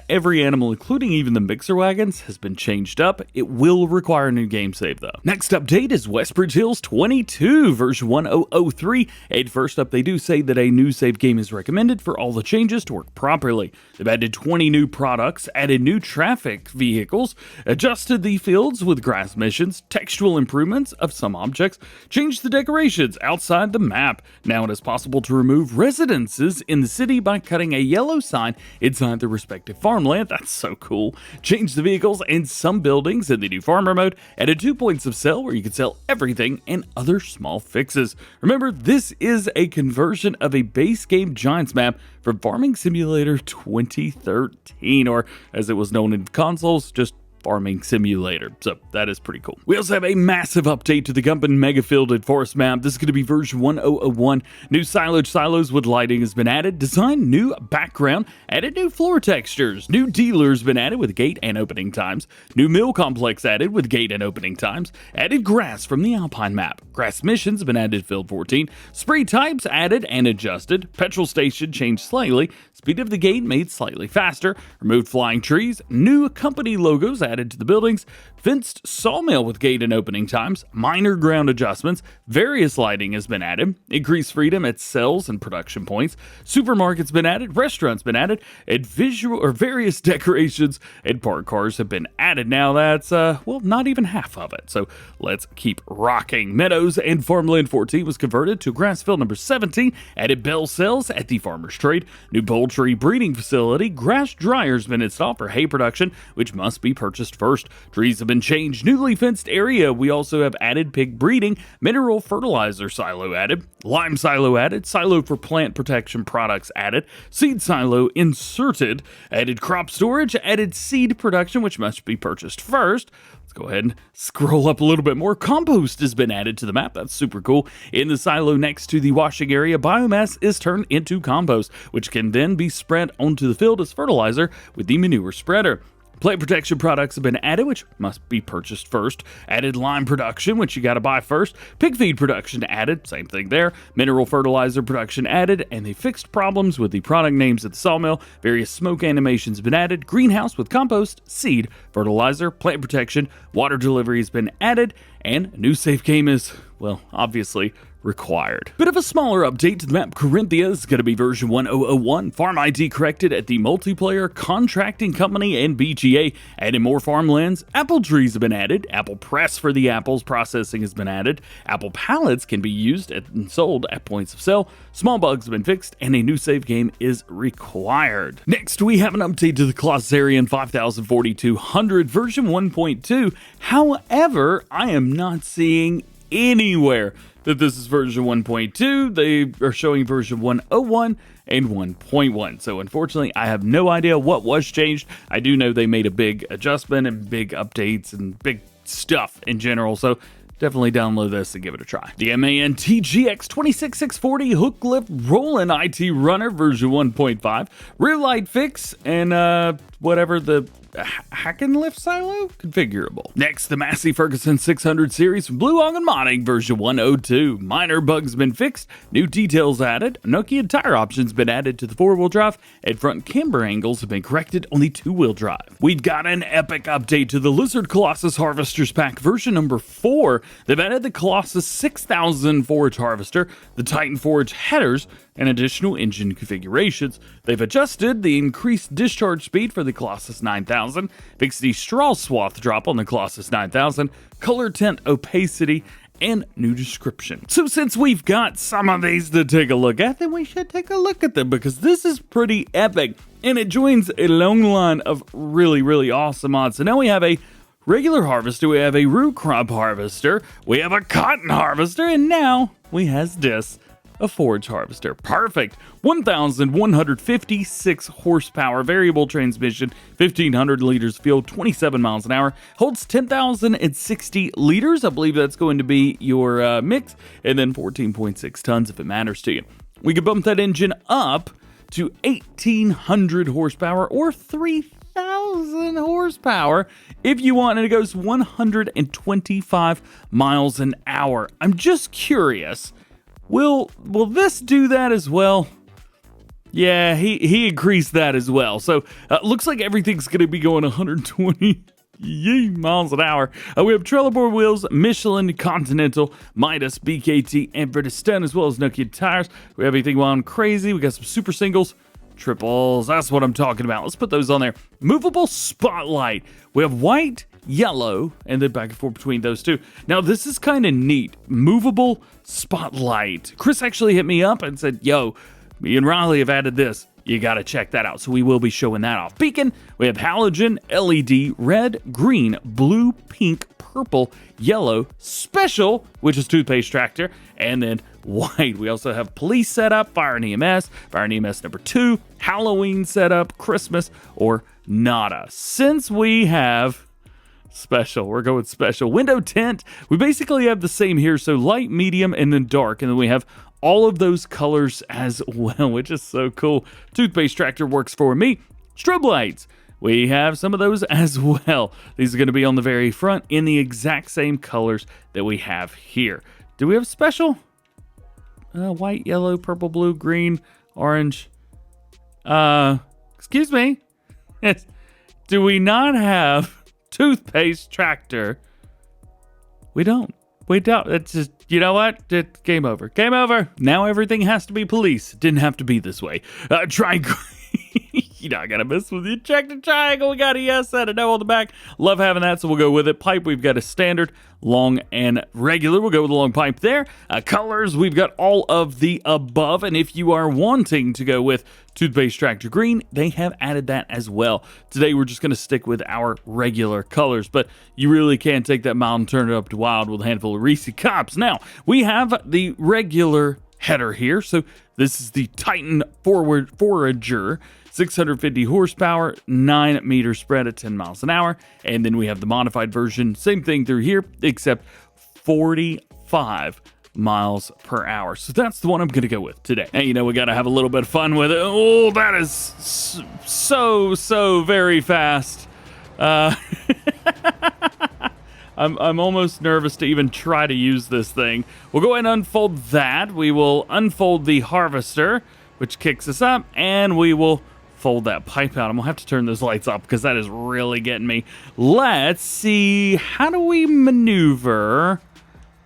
every animal, including even the mixer wagons, has been changed up. It will require a new game save though. Next update is WestBridge Hills 22, version 1003, and first up they do say that a new save game is recommended for all the changes to work properly. They've added 20 new products, added new traffic vehicles, adjusted the fields with grass missions, textual improvements of some objects, changed the decorations outside the map. Now it is possible to remove residences in the city by cutting a yellow sign inside the respective farmland. That's so cool. Changed the vehicles and some buildings in the new farmer mode, added 2 points of sale where you can sell everything and other small fixes. Remember, this is a conversion of a base game Giants map from Farming Simulator 2013, or as it was known in consoles, just farming simulator. So that is pretty cool. We also have a massive update to the Gumpen Mega Fielded Forest map. This is going to be version 1001. New silage silos with lighting has been added. Design new background. Added new floor textures. New dealers been added with gate and opening times. New mill complex added with gate and opening times. Added grass from the Alpine map. Grass missions have been added to field 14. Spray types added and adjusted. Petrol station changed slightly. Speed of the gate made slightly faster. Removed flying trees. New company logos added to the buildings. Fenced sawmill with gate and opening times. Minor ground adjustments. Various lighting has been added. Increased freedom at cells and production points. Supermarkets been added. Restaurants been added. And various decorations and park cars have been added. Now that's, well, not even half of it. So let's keep rocking. Meadows and Farmland 14 was converted to grass field number 17. Added bell cells at the farmer's trade. New poultry breeding facility. Grass dryers been installed for hay production, which must be purchased first. Trees have been changed. Newly fenced area. We also have added pig breeding. Mineral fertilizer silo added. Lime silo added. Silo for plant protection products added. Seed silo inserted. Added crop storage. Added seed production, which must be purchased first. Let's go ahead and scroll up a little bit more. Compost has been added to the map. That's super cool. In the silo next to the washing area, biomass is turned into compost, which can then be spread onto the field as fertilizer with the manure spreader. Plant protection products have been added, which must be purchased first. Added lime production, which you gotta buy first. Pig feed production added, same thing there. Mineral fertilizer production added, and they fixed problems with the product names at the sawmill. Various smoke animations have been added. Greenhouse with compost, seed, fertilizer, plant protection, water delivery has been added, and new safe game is, well, obviously required. Bit of a smaller update to the map. Corinthia is going to be version 1001. Farm ID corrected at the multiplayer contracting company and BGA. Added more farmlands. Apple trees have been added. Apple press for the apples processing has been added. Apple pallets can be used and sold at points of sale. Small bugs have been fixed, and a new save game is required. Next, we have an update to the Claas Xerion 54,200 version 1.2. However, I am not seeing anywhere that this is version 1.2. They are showing version 101 and 1.1. So unfortunately, I have no idea what was changed. I do know they made a big adjustment and big updates and big stuff in general. So definitely download this and give it a try. The MAN TGX 26640 hook lift Rolland IT runner version 1.5. Rear light fix and whatever the hack and lift silo configurable. Next, the Massey Ferguson 600 series from Blue Ogun Modding version 102. Minor bugs been fixed, new details added, Nokia tire options been added to the 4-wheel drive, and front camber angles have been corrected on the 2-wheel drive. We've got an epic update to the Lizard Colossus Harvesters Pack version number 4. They've added the Colossus 6000 forage harvester, the Titan forage headers, and additional engine configurations. They've adjusted the increased discharge speed for the Colossus 9000, fixed the straw swath drop on the Colossus 9000, color tint opacity, and new description. So since we've got some of these to take a look at, then we should take a look at them because this is pretty epic, and it joins a long line of really, really awesome mods. So now we have a regular harvester, we have a root crop harvester, we have a cotton harvester, and now we has this, a forage harvester. Perfect. 1,156 horsepower, variable transmission, 1,500 liters fuel, 27 miles an hour, holds 10,060 liters. I believe that's going to be your mix, and then 14.6 tons if it matters to you. We could bump that engine up to 1,800 horsepower or 3,000 horsepower if you want, and it goes 125 miles an hour. I'm just curious, will this do that as well? Yeah, he increased that as well. So looks like everything's going to be going 120 miles an hour. We have Trelleborg wheels, Michelin, Continental, Midas, BKT, and Bridgestone, as well as Nokia tires. We have anything going crazy. We got some super singles, triples. That's what I'm talking about. Let's put those on there. Movable spotlight. We have white, yellow, and then back and forth between those two. Now, this is kind of neat. Movable spotlight. Chris actually hit me up and said, yo, me and Riley have added this. You got to check that out. So we will be showing that off. Beacon, we have halogen, LED, red, green, blue, pink, purple, yellow, special, which is toothpaste tractor, and then white. We also have police setup, fire and EMS number 2, Halloween setup, Christmas, or nada. Since we have Special. We're going special. Window tint. We basically have the same here. So light, medium, and then dark. And then we have all of those colors as well, which is so cool. Toothpaste tractor works for me. Strobe lights. We have some of those as well. These are going to be on the very front in the exact same colors that we have here. Do we have special? White, yellow, purple, blue, green, orange. Excuse me. Do we not have toothpaste tractor? We don't. We don't. It's just, you know what? It's game over. Game over. Now everything has to be police. It didn't have to be this way. Triangle. You're not gonna miss with the check triangle. We got a yes and a no on the back. Love having that, so we'll go with it. Pipe, we've got a standard, long, and regular. We'll go with the long pipe there. Colors, we've got all of the above, and if you are wanting to go with toothpaste tractor green, they have added that as well. Today, we're just gonna stick with our regular colors, but you really can take that mild and turn it up to wild with a handful of Reese Cups. Now, we have the regular header here, so this is the Titan Forager. 650 horsepower, 9 meter spread at 10 miles an hour. And then we have the modified version, same thing through here, except 45 miles per hour. So that's the one I'm going to go with today. And you know, we got to have a little bit of fun with it. Oh, that is so very fast. I'm almost nervous to even try to use this thing. We'll go ahead and unfold that. We will unfold the harvester, which kicks us up, and we will fold that pipe out. I'm gonna have to turn those lights up because that is really getting me. Let's see, how do we maneuver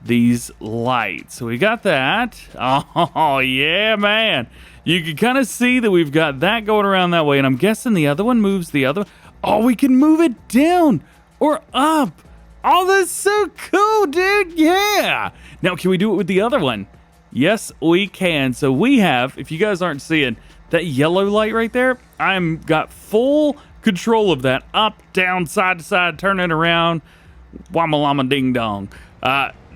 these lights? So we got that. Oh yeah, man. You can kind of see that we've got that going around that way, and I'm guessing the other one moves the other. Oh, we can move it down or up. Oh, that's so cool, dude. Yeah. Now, can we do it with the other one? Yes, we can. So we have, if you guys aren't seeing that yellow light right there, I'm got full control of that. Up, down, side to side, turning around. Wama lama ding dong.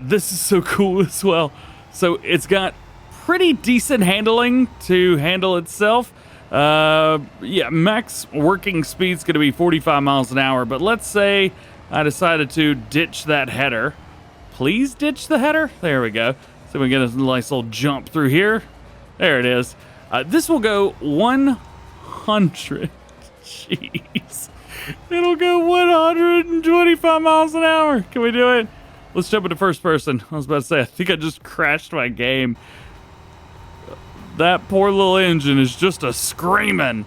This is so cool as well. So it's got pretty decent handling to handle itself. Yeah, max working speed's going to be 45 miles an hour. But let's say I decided to ditch that header. Please ditch the header. There we go. So we get a nice little jump through here. There it is. This will go 100. Jeez. It'll go 125 miles an hour. Can we do it? Let's jump into first person. I was about to say, I think I just crashed my game. That poor little engine is just a screaming.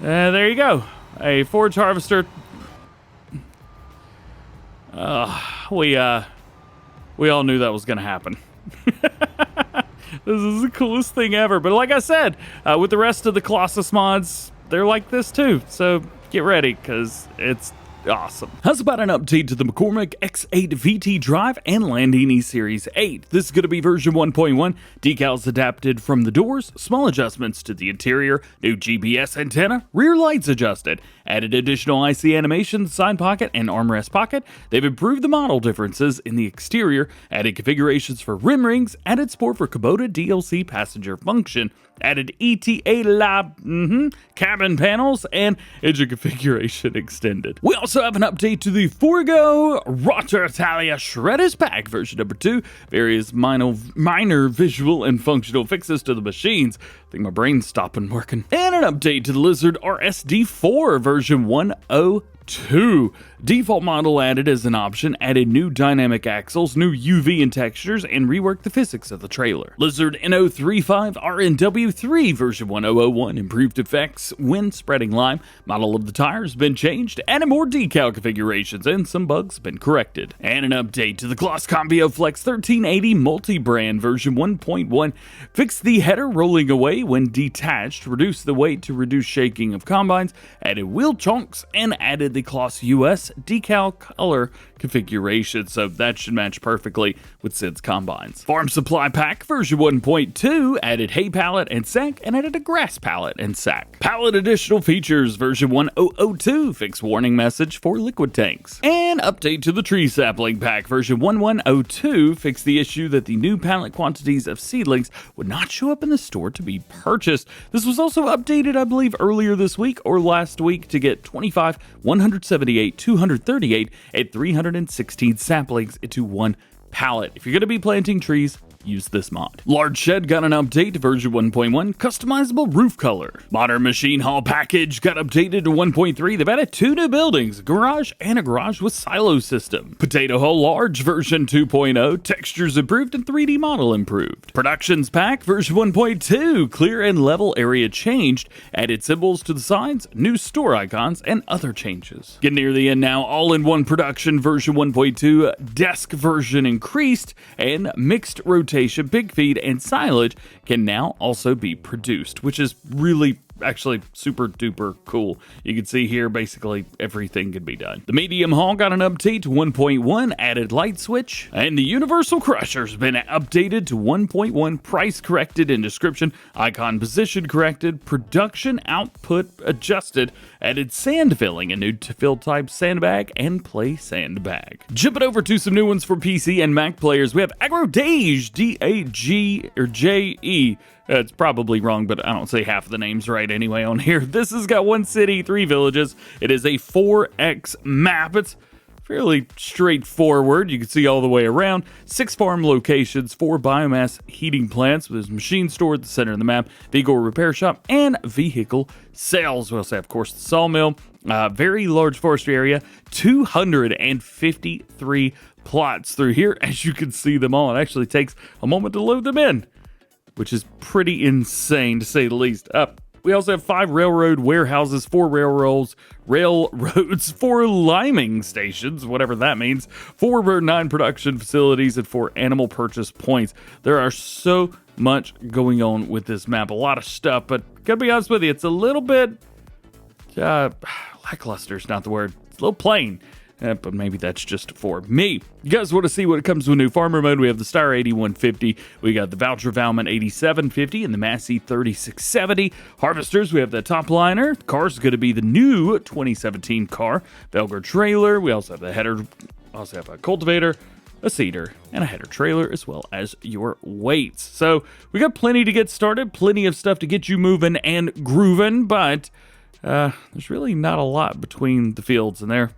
There you go. A forage harvester. We all knew that was going to happen. This is the coolest thing ever. But like I said, with the rest of the Colossus mods, they're like this too. So get ready, because it's awesome. How's about an update to the McCormick X8 VT drive and Landini Series 8? This is going to be version 1.1. Decals adapted from the doors, small adjustments to the interior, new GPS antenna, rear lights adjusted, added additional IC animation, side pocket, and armrest pocket. They've improved the model differences in the exterior, added configurations for rim rings, added support for Kubota DLC passenger function, added ETA lab, cabin panels, and engine configuration extended. We also have an update to the Fliegl Rostselmash Pack version number 2. Various minor visual and functional fixes to the machines. I think my brain's stopping working. And an update to the Lizard RSD4 version 102. Default model added as an option, added new dynamic axles, new UV and textures, and reworked the physics of the trailer. Lizard NO35 RNW3 version 1001, improved effects when spreading lime. Model of the tire has been changed, added more decal configurations, and some bugs have been corrected. And an update to the Gloss Combio Flex 1380 multi-brand version 1.1, fixed the header rolling away when detached, reduced the weight to reduce shaking of combines, added wheel chunks, and added the Claas US decal color configuration, so that should match perfectly with Sid's combines. Farm Supply Pack version 1.2 added hay pallet and sack, and added a grass pallet and sack. Pallet additional features version 1002 fixed warning message for liquid tanks. And update to the Tree Sapling Pack version 1102 fixed the issue that the new pallet quantities of seedlings would not show up in the store to be purchased. This was also updated, I believe, earlier this week or last week to get 25 100 178, 238, and 316 saplings into one pallet. If you're going to be planting trees, use this mod. Large Shed got an update to version 1.1, customizable roof color. Modern Machine Haul Package got updated to 1.3. They've added 2 new buildings, a garage and a garage with Silo System. PotatoHall Large version 2.0, textures improved and 3D model improved. Productions Pack version 1.2, clear and level area changed, added symbols to the sides, new store icons, and other changes. Getting near the end now, all-in-one production version 1.2, desk version increased, and mixed rotation, pig feed, and silage can now also be produced, which is really actually super duper cool. You can see here basically everything can be done. The medium haul got an update to 1.1, added light switch, and the universal crusher's been updated to 1.1, price corrected in description, icon position corrected, production output adjusted, added sand filling, a new fill type sandbag, and play sandbag. Jumping over to some new ones for PC and Mac players, we have Agrodage, D-A-G or J-E. It's probably wrong, but I don't say half of the names right anyway on here. This has got 1 city, 3 villages. It is a 4X map. It's fairly straightforward. You can see all the way around. 6 farm locations, 4 biomass heating plants. There's a machine store at the center of the map, vehicle repair shop, and vehicle sales. We also have, of course, the sawmill. Very large forestry area, 253 plots through here. As you can see them all, it actually takes a moment to load them in, which is pretty insane to say the least. We also have 5 railroad warehouses, 4 railroads, 4 liming stations, whatever that means, 4 9 production facilities, and 4 animal purchase points. There are so much going on with this map, a lot of stuff, but gotta be honest with you, it's a little bit lackluster is not the word. It's a little plain. But maybe that's just for me. You guys want to see what comes with new farmer mode? We have the Star 8150, we got the Voucher Valmont 8750, and the Massey 3670. Harvesters, we have the Top Liner. The car's going to be the new 2017 car. Velger trailer. We also have the header. Also have a cultivator, a seeder, and a header trailer, as well as your weights. So we got plenty to get started, plenty of stuff to get you moving and grooving, but there's really not a lot between the fields, and they're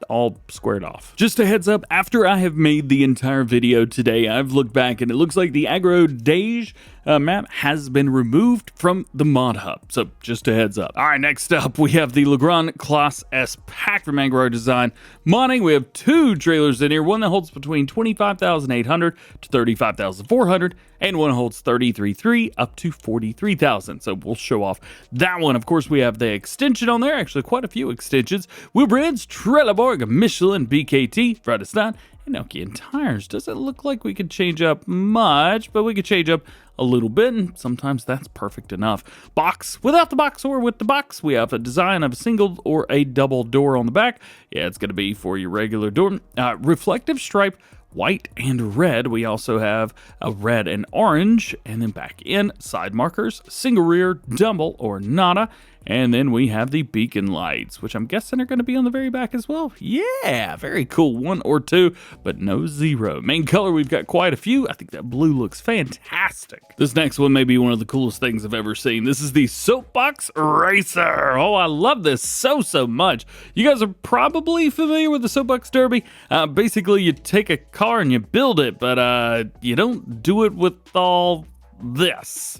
all squared off. Just a heads up, after I have made the entire video today, I've looked back and it looks like the Agrodage map has been removed from the mod hub. So just a heads up. All right, next up we have the Legrand Claas S Pack from Agro Design Modding. We have 2 trailers in here, one that holds between 25,800 to 35,400, and one holds 33,300 up to 43,000. So we'll show off that one. Of course, we have the extension on there, actually quite a few extensions. Wheelbridge, Trelleborg, Michelin, BKT, Vredestein, and Nokian tires. Doesn't look like we could change up much, but we could change up a little bit, and sometimes that's perfect enough. Box, without the box or with the box, we have a design of a single or a double door on the back. Yeah, it's going to be for your regular door. Reflective stripe, white and red. We also have a red and orange, and then back in, side markers, single rear, double or nada. And then we have the beacon lights, which I'm guessing are going to be on the very back as well. Yeah, very cool. 1 or 2, but no 0. Main color, we've got quite a few. I think that blue looks fantastic. This next one may be one of the coolest things I've ever seen. This is the Soapbox Racer. Oh, I love this so much. You guys are probably familiar with the Soapbox Derby. Basically, you take a car and you build it, but you don't do it with all this.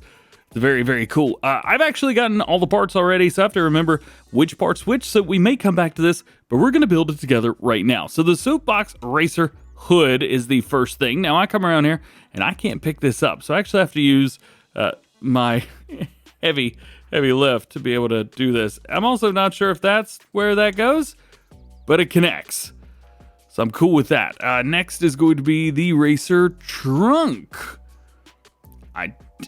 Very, very cool. I've actually gotten all the parts already, so I have to remember which part's which, so we may come back to this, but we're going to build it together right now. So the Soapbox Racer hood is the first thing. Now, I come around here, and I can't pick this up, so I actually have to use my heavy lift to be able to do this. I'm also not sure if that's where that goes, but it connects. So I'm cool with that. Next is going to be the Racer trunk.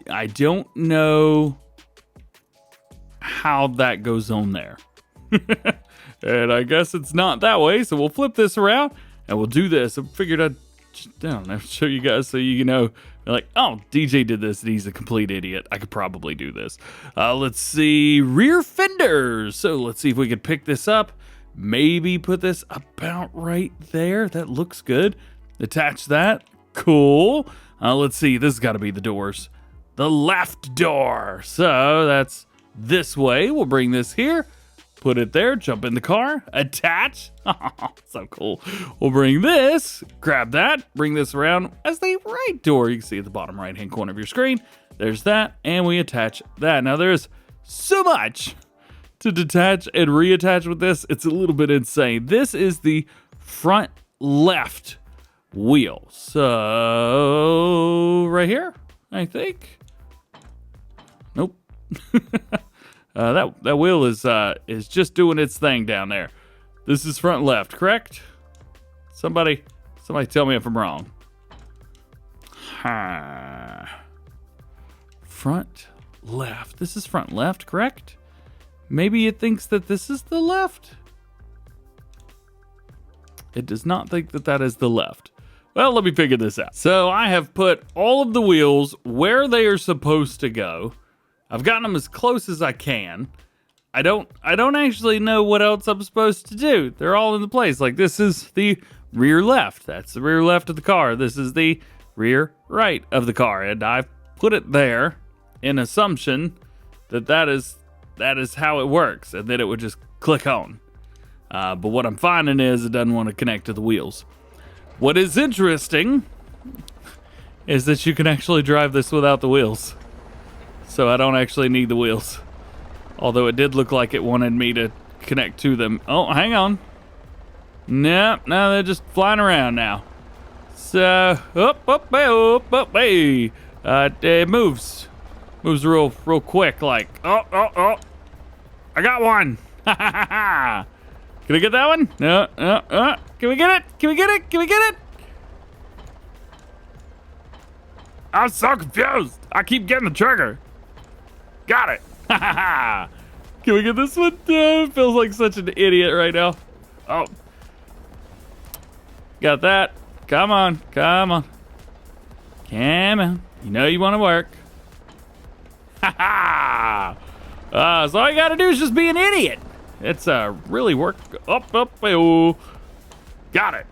I don't know how that goes on there. And I guess it's not that way, so we'll flip this around and we'll do this. I figured I'd, I don't know, show you guys so you know, like, oh, DJ did this and he's a complete idiot. I could probably do this. Let's see, rear fenders. So let's see if we could pick this up. Maybe put this about right there. That looks good. Attach that. Cool. Let's see, this has got to be the doors. The left door. So that's this way. We'll bring this here. Put it there, jump in the car, attach. So cool. We'll bring this, grab that, bring this around as the right door. You can see at the bottom right-hand corner of your screen. There's that, and we attach that. Now there's so much to detach and reattach with this. It's a little bit insane. This is the front left wheel. So right here, I think. Nope. That wheel is just doing its thing down there. This is front left, correct? Somebody tell me if I'm wrong. Front left. This is front left, correct? Maybe it thinks that this is the left. It does not think that that is the left. Well, let me figure this out. So I have put all of the wheels where they are supposed to go. I've gotten them as close as I can. I don't actually know what else I'm supposed to do. They're all in the place. Like, this is the rear left. That's the rear left of the car. This is the rear right of the car. And I've put it there in assumption that that is how it works. And then it would just click on. But what I'm finding is it doesn't want to connect to the wheels. What is interesting is that you can actually drive this without the wheels. So I don't actually need the wheels. Although it did look like it wanted me to connect to them. Oh, hang on. No, they're just flying around now. So, it moves. Moves real quick, like, oh. I got one. Can I get that one? No. Can we get it? Can we get it? I'm so confused. I keep getting the trigger. Got it. Can we get this one? It feels like such an idiot right now. Oh. Got that. Come on. You know you want to work. So all you got to do is just be an idiot. It's really work. Up. Got it.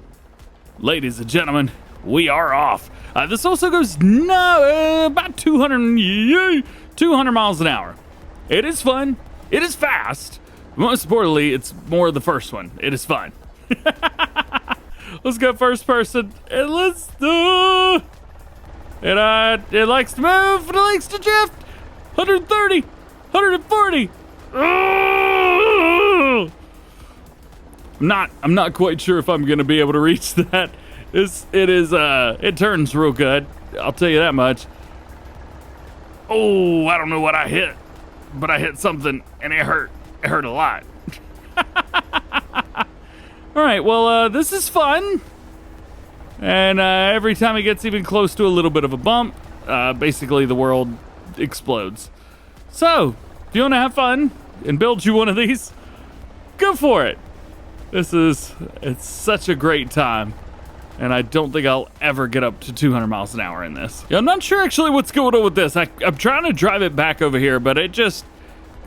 Ladies and gentlemen, we are off. This also goes about 200 miles an hour. It is fun. It is fast. Most importantly, it's more the first one. It is fun. Let's go first person. And let's do. It likes to move. It likes to drift. 130. 140. I'm not quite sure if I'm gonna be able to reach that. It turns real good. I'll tell you that much. Oh, I don't know what I hit, but I hit something and it hurt. It hurt a lot. All right, well, this is fun. And every time it gets even close to a little bit of a bump, basically the world explodes. So, if you want to have fun and build you one of these, go for it. It's such a great time. And I don't think I'll ever get up to 200 miles an hour in this. Yeah, I'm not sure actually what's going on with this. I'm trying to drive it back over here, but it just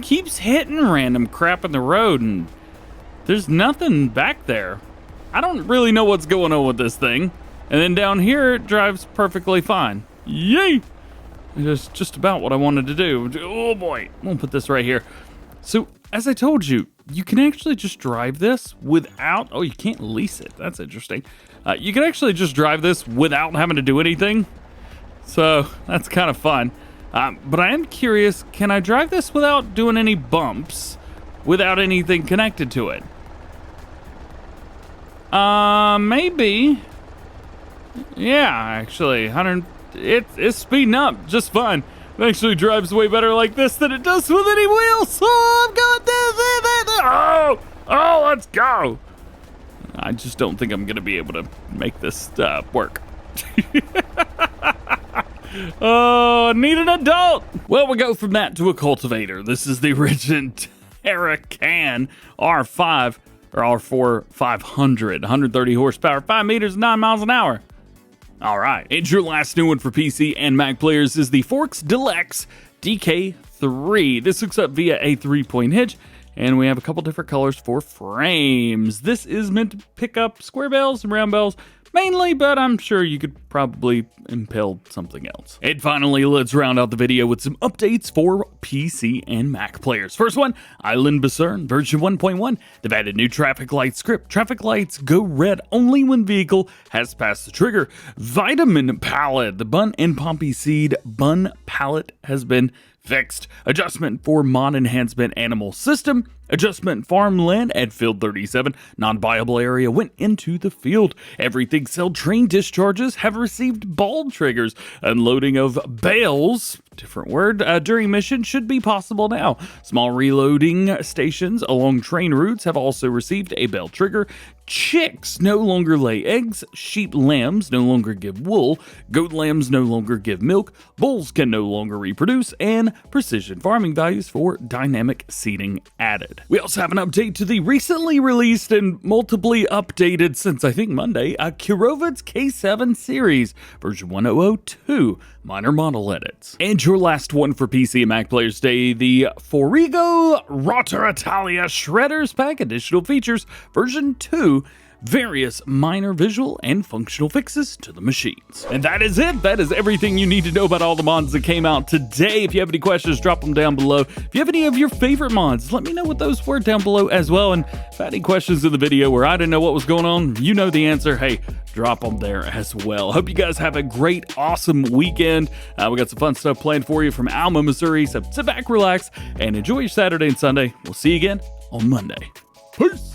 keeps hitting random crap in the road, and there's nothing back there. I don't really know what's going on with this thing. And then down here, it drives perfectly fine. Yay! It's just about what I wanted to do. Oh boy, I'm gonna put this right here. So, as I told you, you can actually just drive this without, you can't lease it. That's interesting. You can actually just drive this without having to do anything. So that's kind of fun. But I am curious, can I drive this without doing any bumps, without anything connected to it? Maybe. Yeah, actually, it's speeding up just fine. It actually drives way better like this than it does with any wheels. Oh, I'm going this. Oh, let's go. I just don't think I'm going to be able to make this work. Oh, need an adult. Well, we go from that to a cultivator. This is the Regent Terrakan R5 or R4 500, 130 horsepower, 5 meters, 9 miles an hour. All right, and your last new one for PC and Mac players is the Forks Deluxe DK3. This hooks up via a 3-point hitch, and we have a couple different colors for frames. This is meant to pick up square bells and round bells, mainly, but I'm sure you could probably impel something else. And finally, let's round out the video with some updates for PC and Mac players. First one, Island Basern version 1.1. They've added new traffic light script. Traffic lights go red only when vehicle has passed the trigger. Vitamin pallet. The bun and poppy seed bun pallet has been fixed. Adjustment for mod enhancement animal system. Adjustment farmland at field 37. Non-viable area went into the field. Everything cell train discharges have received ball triggers. Unloading of bales, different word, during mission should be possible now. Small reloading stations along train routes have also received a bale trigger. Chicks no longer lay eggs. Sheep lambs no longer give wool. Goat lambs no longer give milk. Bulls can no longer reproduce. And precision farming values for dynamic seeding added. We also have an update to the recently released and multiply updated since I think Monday, Kirovets K7 Series version 1002 minor model edits. And your last one for PC and Mac players today, the Fliegl Rotor Italia Shredders Pack additional features version 2. Various minor visual and functional fixes to the machines. And that is it. That is everything you need to know about all the mods that came out today. If you have any questions, drop them down below. If you have any of your favorite mods, let me know what those were down below as well. And if you had any questions in the video where I didn't know what was going on, you know the answer, hey, drop them there as well. Hope you guys have a great, awesome weekend. We got some fun stuff planned for you from Alma, Missouri. So sit back, relax, and enjoy your Saturday and Sunday. We'll see you again on Monday. Peace.